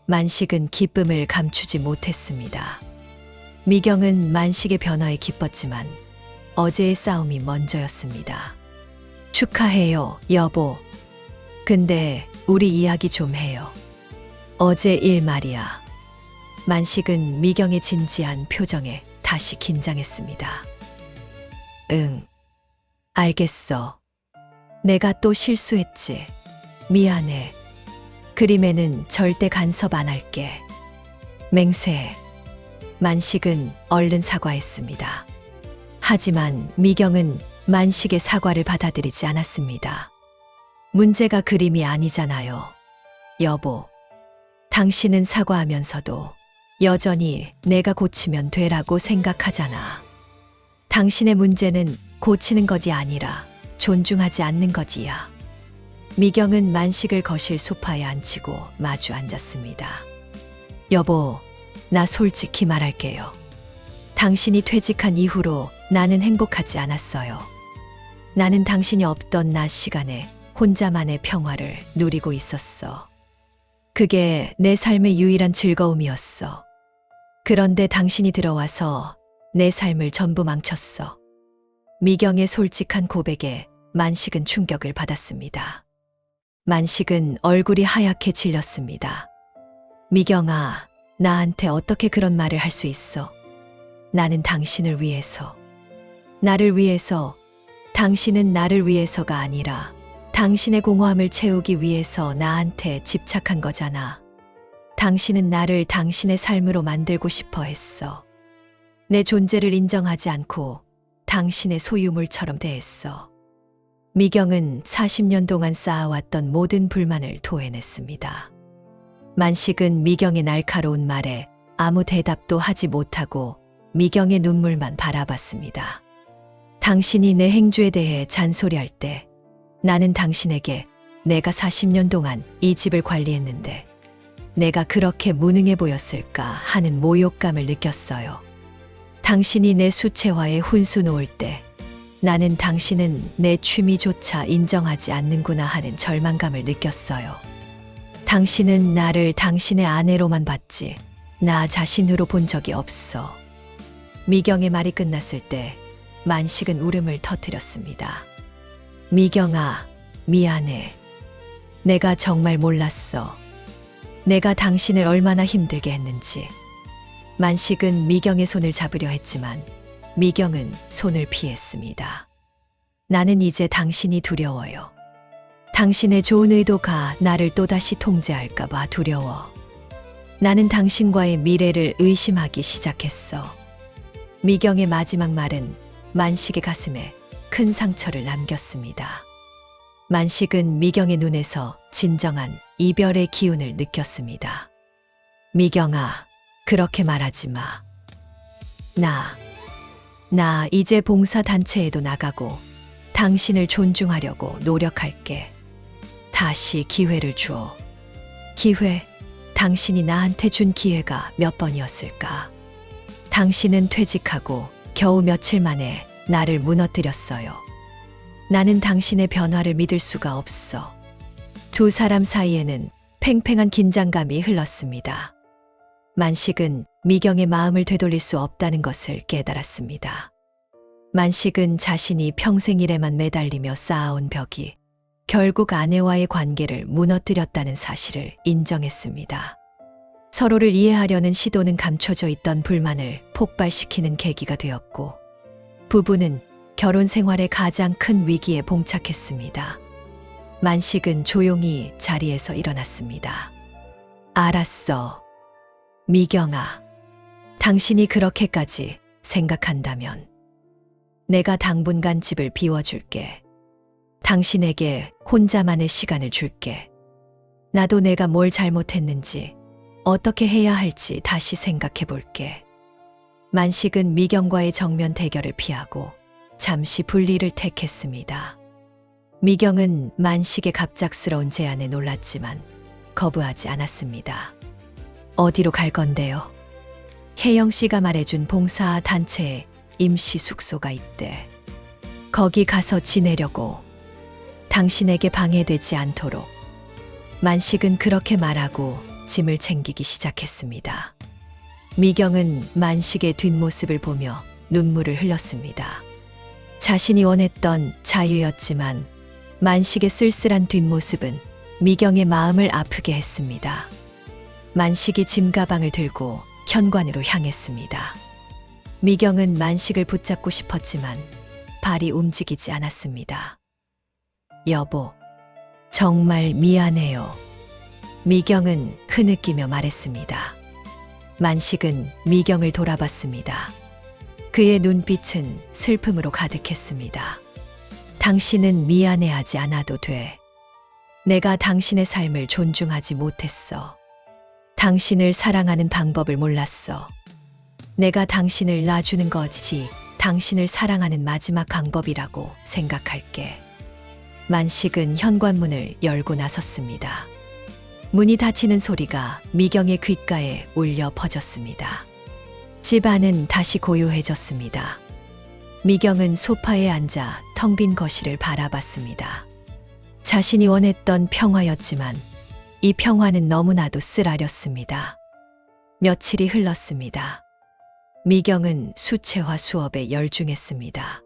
만식은 기쁨을 감추지 못했습니다. 미경은 만식의 변화에 기뻤지만 어제의 싸움이 먼저였습니다. 축하해요, 여보. 근데 우리 이야기 좀 해요. 어제 일 말이야. 만식은 미경의 진지한 표정에 다시 긴장했습니다. 응, 알겠어. 내가 또 실수했지. 미안해. 그림에는 절대 간섭 안 할게. 맹세. 만식은 얼른 사과했습니다. 하지만 미경은 만식의 사과를 받아들이지 않았습니다. 문제가 그림이 아니잖아요. 여보, 당신은 사과하면서도 여전히 내가 고치면 되라고 생각하잖아. 당신의 문제는 고치는 것이 아니라 존중하지 않는 거지야. 미경은 만식을 거실 소파에 앉히고 마주 앉았습니다. 여보, 나 솔직히 말할게요. 당신이 퇴직한 이후로 나는 행복하지 않았어요. 나는 당신이 없던 낮 시간에 혼자만의 평화를 누리고 있었어. 그게 내 삶의 유일한 즐거움이었어. 그런데 당신이 들어와서 내 삶을 전부 망쳤어. 미경의 솔직한 고백에 만식은 충격을 받았습니다. 만식은 얼굴이 하얗게 질렸습니다. 미경아, 나한테 어떻게 그런 말을 할 수 있어? 나는 당신을 위해서, 나를 위해서, 당신은 나를 위해서가 아니라 당신의 공허함을 채우기 위해서 나한테 집착한 거잖아. 당신은 나를 당신의 삶으로 만들고 싶어 했어. 내 존재를 인정하지 않고 당신의 소유물처럼 대했어. 미경은 40년 동안 쌓아왔던 모든 불만을 토해냈습니다. 만식은 미경의 날카로운 말에 아무 대답도 하지 못하고 미경의 눈물만 바라봤습니다. 당신이 내 행주에 대해 잔소리할 때 나는 당신에게 내가 40년 동안 이 집을 관리했는데 내가 그렇게 무능해 보였을까 하는 모욕감을 느꼈어요. 당신이 내 수채화에 훈수 놓을 때 나는 당신은 내 취미조차 인정하지 않는구나 하는 절망감을 느꼈어요. 당신은 나를 당신의 아내로만 봤지 나 자신으로 본 적이 없어. 미경의 말이 끝났을 때 만식은 울음을 터뜨렸습니다. 미경아, 미안해. 내가 정말 몰랐어. 내가 당신을 얼마나 힘들게 했는지. 만식은 미경의 손을 잡으려 했지만 미경은 손을 피했습니다. 나는 이제 당신이 두려워요. 당신의 좋은 의도가 나를 또다시 통제할까봐 두려워. 나는 당신과의 미래를 의심하기 시작했어. 미경의 마지막 말은 만식의 가슴에 큰 상처를 남겼습니다. 만식은 미경의 눈에서 진정한 이별의 기운을 느꼈습니다. 미경아, 그렇게 말하지 마. 나 이제 봉사단체에도 나가고 당신을 존중하려고 노력할게. 다시 기회를 줘. 기회? 당신이 나한테 준 기회가 몇 번이었을까? 당신은 퇴직하고 겨우 며칠 만에 나를 무너뜨렸어요. 나는 당신의 변화를 믿을 수가 없어. 두 사람 사이에는 팽팽한 긴장감이 흘렀습니다. 만식은 미경의 마음을 되돌릴 수 없다는 것을 깨달았습니다. 만식은 자신이 평생 일에만 매달리며 쌓아온 벽이 결국 아내와의 관계를 무너뜨렸다는 사실을 인정했습니다. 서로를 이해하려는 시도는 감춰져 있던 불만을 폭발시키는 계기가 되었고, 부부는 결혼 생활의 가장 큰 위기에 봉착했습니다. 만식은 조용히 자리에서 일어났습니다. 알았어. 미경아, 당신이 그렇게까지 생각한다면 내가 당분간 집을 비워줄게. 당신에게 혼자만의 시간을 줄게. 나도 내가 뭘 잘못했는지, 어떻게 해야 할지 다시 생각해 볼게. 만식은 미경과의 정면 대결을 피하고 잠시 분리를 택했습니다. 미경은 만식의 갑작스러운 제안에 놀랐지만 거부하지 않았습니다. 어디로 갈 건데요? 혜영 씨가 말해준 봉사 단체에 임시 숙소가 있대. 거기 가서 지내려고. 당신에게 방해되지 않도록. 만식은 그렇게 말하고 짐을 챙기기 시작했습니다. 미경은 만식의 뒷모습을 보며 눈물을 흘렸습니다. 자신이 원했던 자유였지만 만식의 쓸쓸한 뒷모습은 미경의 마음을 아프게 했습니다. 만식이 짐가방을 들고 현관으로 향했습니다. 미경은 만식을 붙잡고 싶었지만 발이 움직이지 않았습니다. 여보, 정말 미안해요. 미경은 흐느끼며 말했습니다. 만식은 미경을 돌아봤습니다. 그의 눈빛은 슬픔으로 가득했습니다. 당신은 미안해하지 않아도 돼. 내가 당신의 삶을 존중하지 못했어. 당신을 사랑하는 방법을 몰랐어. 내가 당신을 놔주는 거지 당신을 사랑하는 마지막 방법이라고 생각할게. 만식은 현관문을 열고 나섰습니다. 문이 닫히는 소리가 미경의 귓가에 울려 퍼졌습니다. 집 안은 다시 고요해졌습니다. 미경은 소파에 앉아 텅 빈 거실을 바라봤습니다. 자신이 원했던 평화였지만 이 평화는 너무나도 쓰라렸습니다. 며칠이 흘렀습니다. 미경은 수채화 수업에 열중했습니다.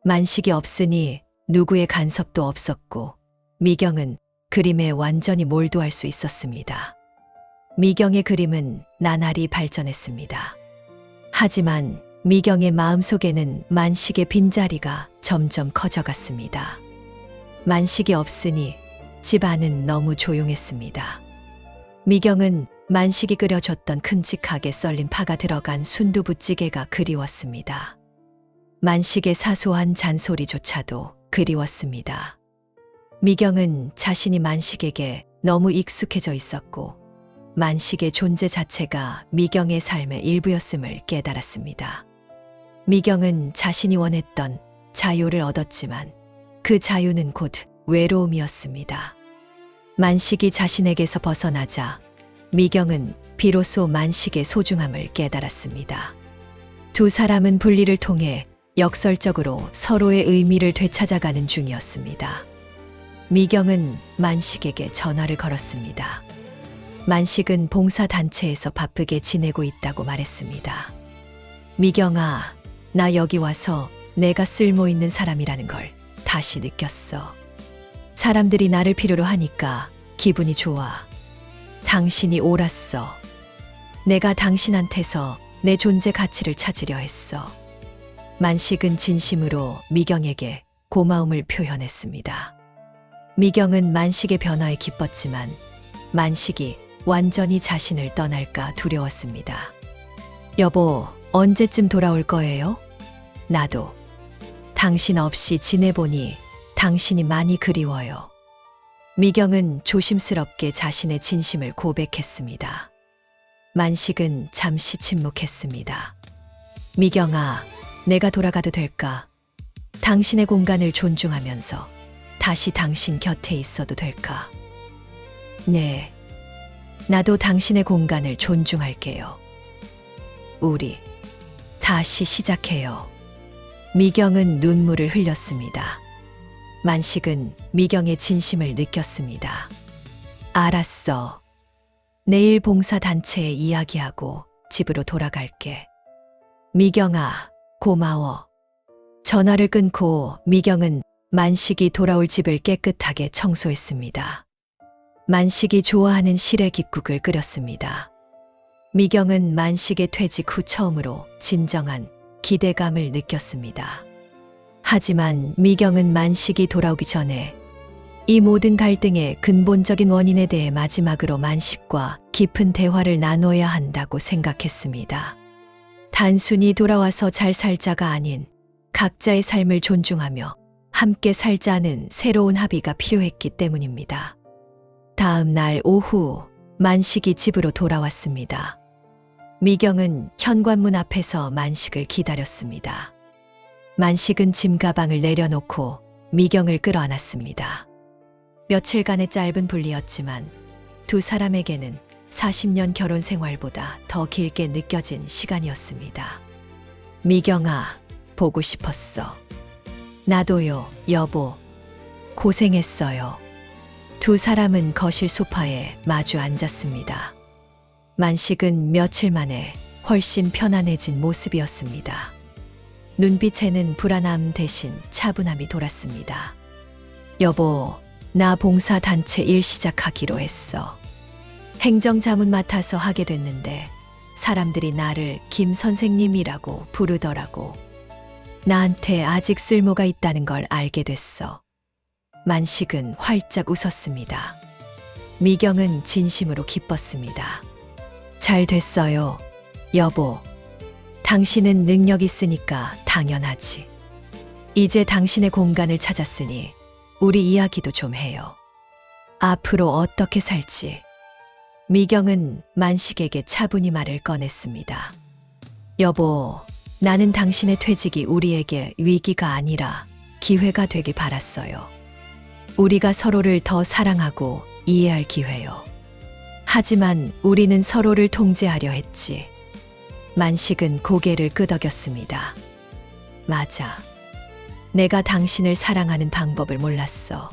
만식이 없으니 누구의 간섭도 없었고 미경은 그림에 완전히 몰두할 수 있었습니다. 미경의 그림은 나날이 발전했습니다. 하지만 미경의 마음속에는 만식의 빈자리가 점점 커져갔습니다. 만식이 없으니 집 안은 너무 조용했습니다. 미경은 만식이 끓여줬던 큼직하게 썰린 파가 들어간 순두부찌개가 그리웠습니다. 만식의 사소한 잔소리조차도 그리웠습니다. 미경은 자신이 만식에게 너무 익숙해져 있었고 만식의 존재 자체가 미경의 삶의 일부였음을 깨달았습니다. 미경은 자신이 원했던 자유를 얻었지만 그 자유는 곧 외로움이었습니다. 만식이 자신에게서 벗어나자 미경은 비로소 만식의 소중함을 깨달았습니다. 두 사람은 분리를 통해 역설적으로 서로의 의미를 되찾아가는 중이었습니다. 미경은 만식에게 전화를 걸었습니다. 만식은 봉사단체에서 바쁘게 지내고 있다고 말했습니다. 미경아, 나 여기 와서 내가 쓸모 있는 사람이라는 걸 다시 느꼈어. 사람들이 나를 필요로 하니까 기분이 좋아. 당신이 옳았어. 내가 당신한테서 내 존재 가치를 찾으려 했어. 만식은 진심으로 미경에게 고마움을 표현했습니다. 미경은 만식의 변화에 기뻤지만 만식이 완전히 자신을 떠날까 두려웠습니다. 여보, 언제쯤 돌아올 거예요? 나도. 당신 없이 지내보니 당신이 많이 그리워요. 미경은 조심스럽게 자신의 진심을 고백했습니다. 만식은 잠시 침묵했습니다. 미경아, 내가 돌아가도 될까? 당신의 공간을 존중하면서 다시 당신 곁에 있어도 될까? 네. 나도 당신의 공간을 존중할게요. 우리 다시 시작해요. 미경은 눈물을 흘렸습니다. 만식은 미경의 진심을 느꼈습니다. 알았어. 내일 봉사단체에 이야기하고 집으로 돌아갈게. 미경아, 고마워. 전화를 끊고 미경은 만식이 돌아올 집을 깨끗하게 청소했습니다. 만식이 좋아하는 시래기국을 끓였습니다. 미경은 만식의 퇴직 후 처음으로 진정한 기대감을 느꼈습니다. 하지만 미경은 만식이 돌아오기 전에 이 모든 갈등의 근본적인 원인에 대해 마지막으로 만식과 깊은 대화를 나눠야 한다고 생각했습니다. 단순히 돌아와서 잘 살자가 아닌 각자의 삶을 존중하며 함께 살자는 새로운 합의가 필요했기 때문입니다. 다음 날 오후 만식이 집으로 돌아왔습니다. 미경은 현관문 앞에서 만식을 기다렸습니다. 만식은 짐 가방을 내려놓고 미경을 끌어안았습니다. 며칠간의 짧은 분리였지만 두 사람에게는 40년 결혼 생활보다 더 길게 느껴진 시간이었습니다. 미경아, 보고 싶었어. 나도요, 여보. 고생했어요. 두 사람은 거실 소파에 마주 앉았습니다. 만식은 며칠 만에 훨씬 편안해진 모습이었습니다. 눈빛에는 불안함 대신 차분함이 돌았습니다. 여보, 나 봉사단체 일 시작하기로 했어. 행정자문 맡아서 하게 됐는데 사람들이 나를 김 선생님이라고 부르더라고. 나한테 아직 쓸모가 있다는 걸 알게 됐어. 만식은 활짝 웃었습니다. 미경은 진심으로 기뻤습니다. 잘 됐어요, 여보. 당신은 능력 있으니까 당연하지. 이제 당신의 공간을 찾았으니 우리 이야기도 좀 해요. 앞으로 어떻게 살지? 미경은 만식에게 차분히 말을 꺼냈습니다. 여보, 나는 당신의 퇴직이 우리에게 위기가 아니라 기회가 되길 바랐어요. 우리가 서로를 더 사랑하고 이해할 기회요. 하지만 우리는 서로를 통제하려 했지. 만식은 고개를 끄덕였습니다. 맞아. 내가 당신을 사랑하는 방법을 몰랐어.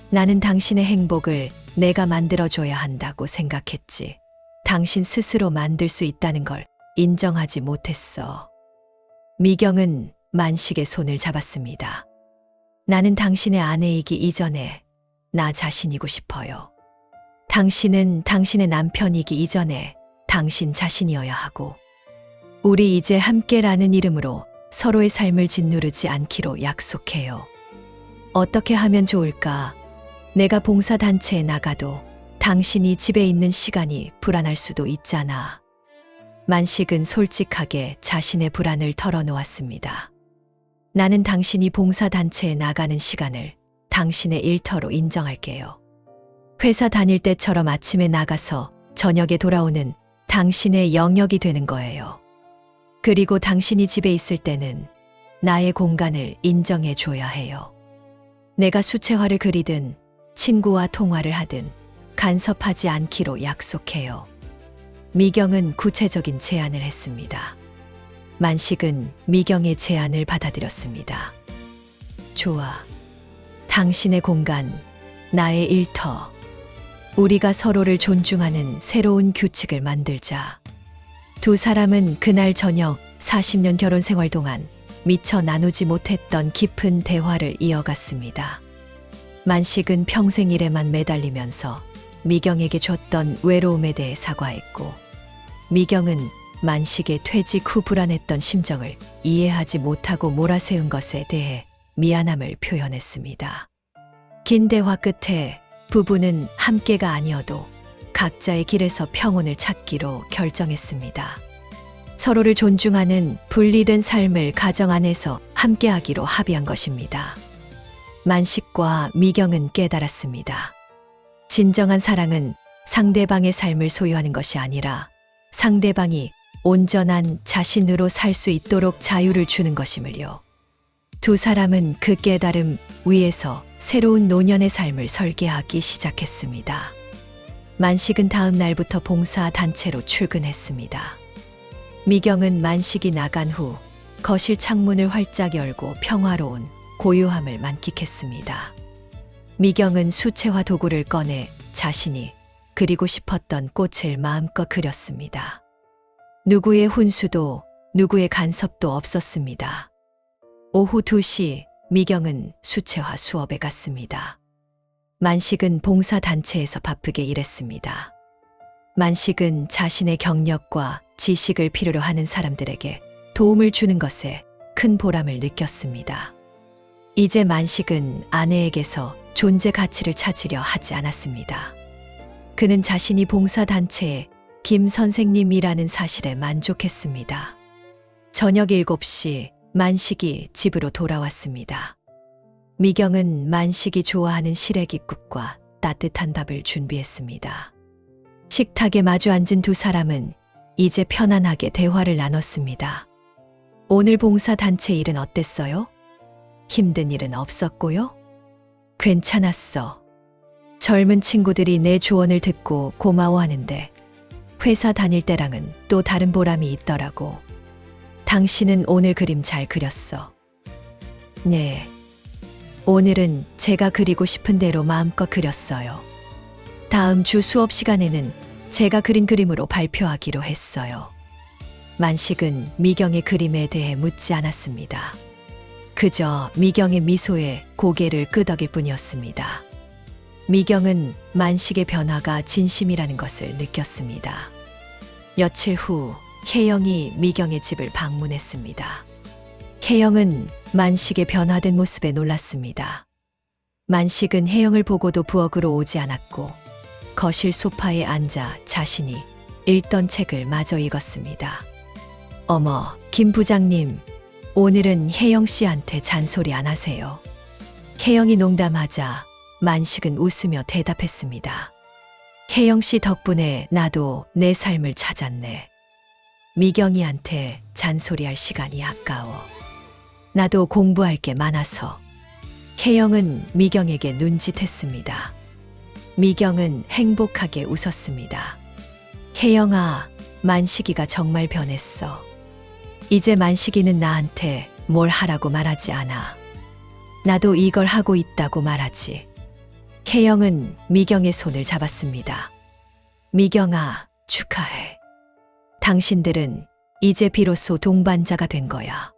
나는 당신의 행복을 내가 만들어줘야 한다고 생각했지. 당신 스스로 만들 수 있다는 걸 인정하지 못했어. 미경은 만식의 손을 잡았습니다. 나는 당신의 아내이기 이전에 나 자신이고 싶어요. 당신은 당신의 남편이기 이전에 당신 자신이어야 하고, 우리 이제 함께라는 이름으로 서로의 삶을 짓누르지 않기로 약속해요. 어떻게 하면 좋을까? 내가 봉사단체에 나가도 당신이 집에 있는 시간이 불안할 수도 있잖아. 만식은 솔직하게 자신의 불안을 털어놓았습니다. 나는 당신이 봉사단체에 나가는 시간을 당신의 일터로 인정할게요. 회사 다닐 때처럼 아침에 나가서 저녁에 돌아오는 당신의 영역이 되는 거예요. 그리고 당신이 집에 있을 때는 나의 공간을 인정해 줘야 해요. 내가 수채화를 그리든 친구와 통화를 하든 간섭하지 않기로 약속해요. 미경은 구체적인 제안을 했습니다. 만식은 미경의 제안을 받아들였습니다. 좋아. 당신의 공간, 나의 일터. 우리가 서로를 존중하는 새로운 규칙을 만들자. 두 사람은 그날 저녁 40년 결혼 생활 동안 미처 나누지 못했던 깊은 대화를 이어갔습니다. 만식은 평생 일에만 매달리면서 미경에게 줬던 외로움에 대해 사과했고, 미경은 만식의 퇴직 후 불안했던 심정을 이해하지 못하고 몰아세운 것에 대해 미안함을 표현했습니다. 긴 대화 끝에 부부는 함께가 아니어도 각자의 길에서 평온을 찾기로 결정했습니다. 서로를 존중하는 분리된 삶을 가정 안에서 함께하기로 합의한 것입니다. 만식과 미경은 깨달았습니다. 진정한 사랑은 상대방의 삶을 소유하는 것이 아니라 상대방이 온전한 자신으로 살 수 있도록 자유를 주는 것임을요. 두 사람은 그 깨달음 위에서 새로운 노년의 삶을 설계하기 시작했습니다. 만식은 다음 날부터 봉사 단체로 출근했습니다. 미경은 만식이 나간 후 거실 창문을 활짝 열고 평화로운 고요함을 만끽했습니다. 미경은 수채화 도구를 꺼내 자신이 그리고 싶었던 꽃을 마음껏 그렸습니다. 누구의 훈수도 누구의 간섭도 없었습니다. 오후 2시 미경은 수채화 수업에 갔습니다. 만식은 봉사단체에서 바쁘게 일했습니다. 만식은 자신의 경력과 지식을 필요로 하는 사람들에게 도움을 주는 것에 큰 보람을 느꼈습니다. 이제 만식은 아내에게서 존재 가치를 찾으려 하지 않았습니다. 그는 자신이 봉사단체에 김 선생님이라는 사실에 만족했습니다. 저녁 7시 만식이 집으로 돌아왔습니다. 미경은 만식이 좋아하는 시래기국과 따뜻한 밥을 준비했습니다. 식탁에 마주 앉은 두 사람은 이제 편안하게 대화를 나눴습니다. 오늘 봉사단체 일은 어땠어요? 힘든 일은 없었고요? 괜찮았어. 젊은 친구들이 내 조언을 듣고 고마워하는데 회사 다닐 때랑은 또 다른 보람이 있더라고. 당신은 오늘 그림 잘 그렸어. 네. 오늘은 제가 그리고 싶은 대로 마음껏 그렸어요. 다음 주 수업 시간에는 제가 그린 그림으로 발표하기로 했어요. 만식은 미경의 그림에 대해 묻지 않았습니다. 그저 미경의 미소에 고개를 끄덕일 뿐이었습니다. 미경은 만식의 변화가 진심이라는 것을 느꼈습니다. 며칠 후 혜영이 미경의 집을 방문했습니다. 혜영은 만식의 변화된 모습에 놀랐습니다. 만식은 혜영을 보고도 부엌으로 오지 않았고 거실 소파에 앉아 자신이 읽던 책을 마저 읽었습니다. 어머, 김 부장님, 오늘은 혜영 씨한테 잔소리 안 하세요? 혜영이 농담하자 만식은 웃으며 대답했습니다. 혜영 씨 덕분에 나도 내 삶을 찾았네. 미경이한테 잔소리할 시간이 아까워. 나도 공부할 게 많아서. 혜영은 미경에게 눈짓했습니다. 미경은 행복하게 웃었습니다. 혜영아, 만식이가 정말 변했어. 이제 만식이는 나한테 뭘 하라고 말하지 않아. 나도 이걸 하고 있다고 말하지. 혜영은 미경의 손을 잡았습니다. 미경아, 축하해. 당신들은 이제 비로소 동반자가 된 거야.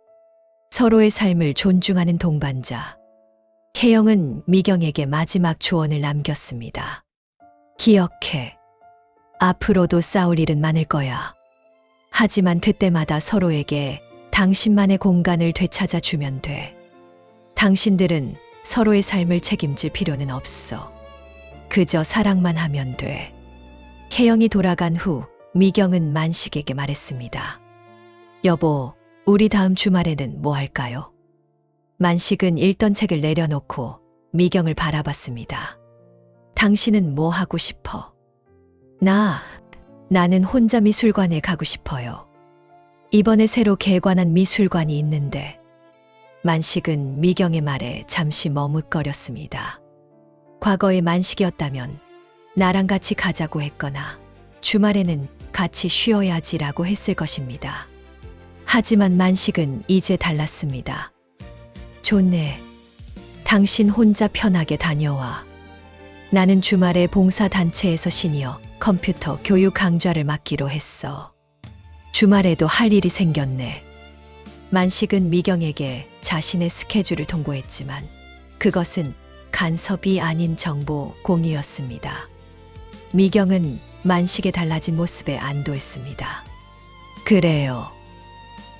서로의 삶을 존중하는 동반자. 혜영은 미경에게 마지막 조언을 남겼습니다. 기억해. 앞으로도 싸울 일은 많을 거야. 하지만 그때마다 서로에게 당신만의 공간을 되찾아 주면 돼. 당신들은 서로의 삶을 책임질 필요는 없어. 그저 사랑만 하면 돼. 혜영이 돌아간 후 미경은 만식에게 말했습니다. 여보, 우리 다음 주말에는 뭐 할까요? 만식은 읽던 책을 내려놓고 미경을 바라봤습니다. 당신은 뭐 하고 싶어? 나는 혼자 미술관에 가고 싶어요. 이번에 새로 개관한 미술관이 있는데. 만식은 미경의 말에 잠시 머뭇거렸습니다. 과거의 만식이었다면 나랑 같이 가자고 했거나 주말에는 같이 쉬어야지라고 했을 것입니다. 하지만 만식은 이제 달랐습니다. 좋네. 당신 혼자 편하게 다녀와. 나는 주말에 봉사단체에서 시니어 컴퓨터 교육 강좌를 맡기로 했어. 주말에도 할 일이 생겼네. 만식은 미경에게 자신의 스케줄을 통보했지만 그것은 간섭이 아닌 정보 공유였습니다. 미경은 만식의 달라진 모습에 안도했습니다. 그래요.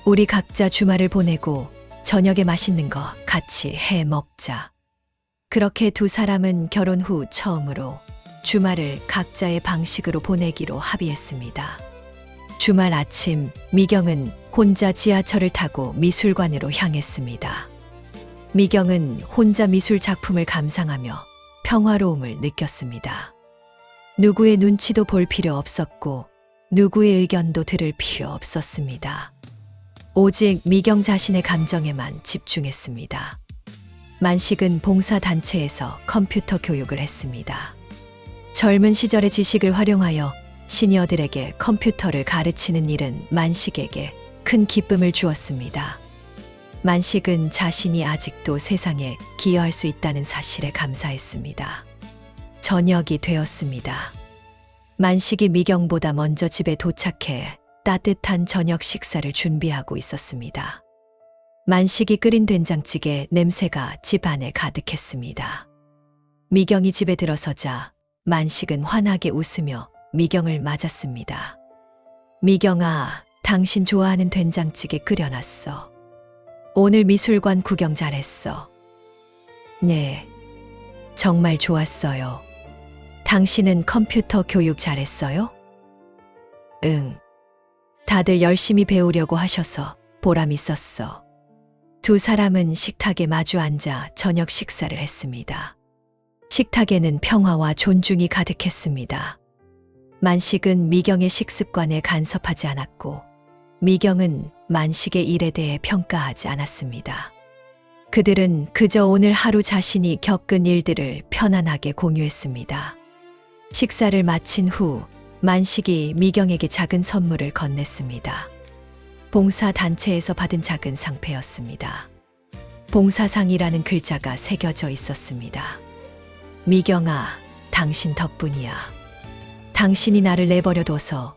우리 각자 주말을 보내고 저녁에 맛있는 거 같이 해 먹자. 그렇게 두 사람은 결혼 후 처음으로 주말을 각자의 방식으로 보내기로 합의했습니다. 주말 아침 미경은 혼자 지하철을 타고 미술관으로 향했습니다. 미경은 혼자 미술 작품을 감상하며 평화로움을 느꼈습니다. 누구의 눈치도 볼 필요 없었고 누구의 의견도 들을 필요 없었습니다. 오직 미경 자신의 감정에만 집중했습니다. 만식은 봉사단체에서 컴퓨터 교육을 했습니다. 젊은 시절의 지식을 활용하여 시니어들에게 컴퓨터를 가르치는 일은 만식에게 큰 기쁨을 주었습니다. 만식은 자신이 아직도 세상에 기여할 수 있다는 사실에 감사했습니다. 저녁이 되었습니다. 만식이 미경보다 먼저 집에 도착해 따뜻한 저녁 식사를 준비하고 있었습니다. 만식이 끓인 된장찌개 냄새가 집 안에 가득했습니다. 미경이 집에 들어서자 만식은 환하게 웃으며 미경을 맞았습니다. 미경아, 당신 좋아하는 된장찌개 끓여놨어. 오늘 미술관 구경 잘했어. 네, 정말 좋았어요. 당신은 컴퓨터 교육 잘했어요? 응. 다들 열심히 배우려고 하셔서 보람 있었어. 두 사람은 식탁에 마주 앉아 저녁 식사를 했습니다. 식탁에는 평화와 존중이 가득했습니다. 만식은 미경의 식습관에 간섭하지 않았고, 미경은 만식의 일에 대해 평가하지 않았습니다. 그들은 그저 오늘 하루 자신이 겪은 일들을 편안하게 공유했습니다. 식사를 마친 후 만식이 미경에게 작은 선물을 건넸습니다. 봉사단체에서 받은 작은 상패였습니다. 봉사상이라는 글자가 새겨져 있었습니다. 미경아, 당신 덕분이야. 당신이 나를 내버려둬서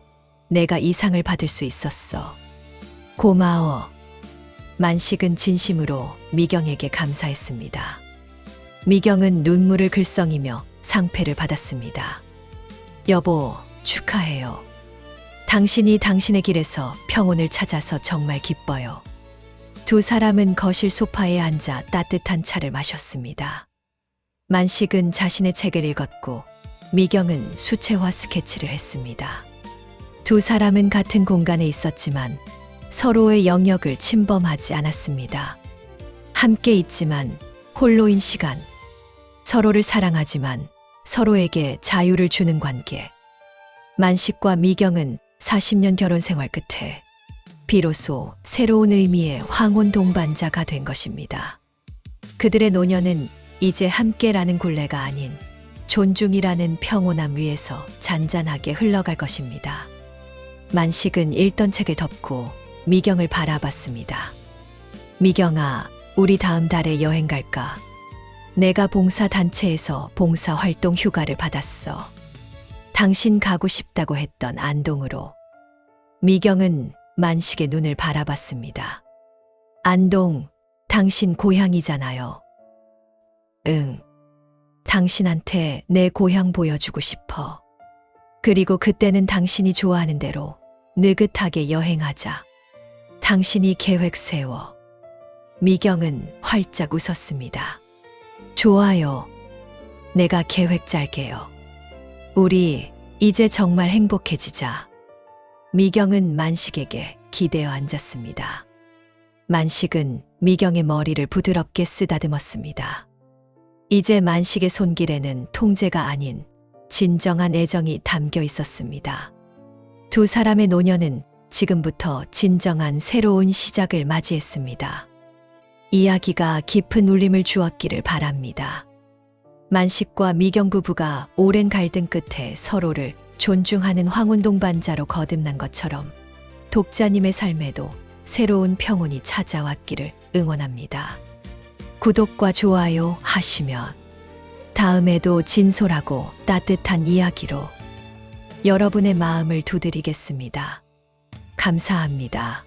내가 이 상을 받을 수 있었어. 고마워. 만식은 진심으로 미경에게 감사했습니다. 미경은 눈물을 글썽이며 상패를 받았습니다. 여보, 축하해요. 당신이 당신의 길에서 평온을 찾아서 정말 기뻐요. 두 사람은 거실 소파에 앉아 따뜻한 차를 마셨습니다. 만식은 자신의 책을 읽었고 미경은 수채화 스케치를 했습니다. 두 사람은 같은 공간에 있었지만 서로의 영역을 침범하지 않았습니다. 함께 있지만 홀로인 시간, 서로를 사랑하지만 서로에게 자유를 주는 관계. 만식과 미경은 40년 결혼 생활 끝에 비로소 새로운 의미의 황혼 동반자가 된 것입니다. 그들의 노년은 이제 함께라는 굴레가 아닌 존중이라는 평온함 위에서 잔잔하게 흘러갈 것입니다. 만식은 읽던 책을 덮고 미경을 바라봤습니다. 미경아, 우리 다음 달에 여행 갈까? 내가 봉사단체에서 봉사활동 휴가를 받았어. 당신 가고 싶다고 했던 안동으로. 미경은 만식의 눈을 바라봤습니다. 안동, 당신 고향이잖아요. 응. 당신한테 내 고향 보여주고 싶어. 그리고 그때는 당신이 좋아하는 대로 느긋하게 여행하자. 당신이 계획 세워. 미경은 활짝 웃었습니다. 좋아요. 내가 계획 짤게요. 우리 이제 정말 행복해지자. 미경은 만식에게 기대어 앉았습니다. 만식은 미경의 머리를 부드럽게 쓰다듬었습니다. 이제 만식의 손길에는 통제가 아닌 진정한 애정이 담겨 있었습니다. 두 사람의 노년은 지금부터 진정한 새로운 시작을 맞이했습니다. 이야기가 깊은 울림을 주었기를 바랍니다. 만식과 미경 부부가 오랜 갈등 끝에 서로를 존중하는 황혼 동반자로 거듭난 것처럼 독자님의 삶에도 새로운 평온이 찾아왔기를 응원합니다. 구독과 좋아요 하시면 다음에도 진솔하고 따뜻한 이야기로 여러분의 마음을 두드리겠습니다. 감사합니다.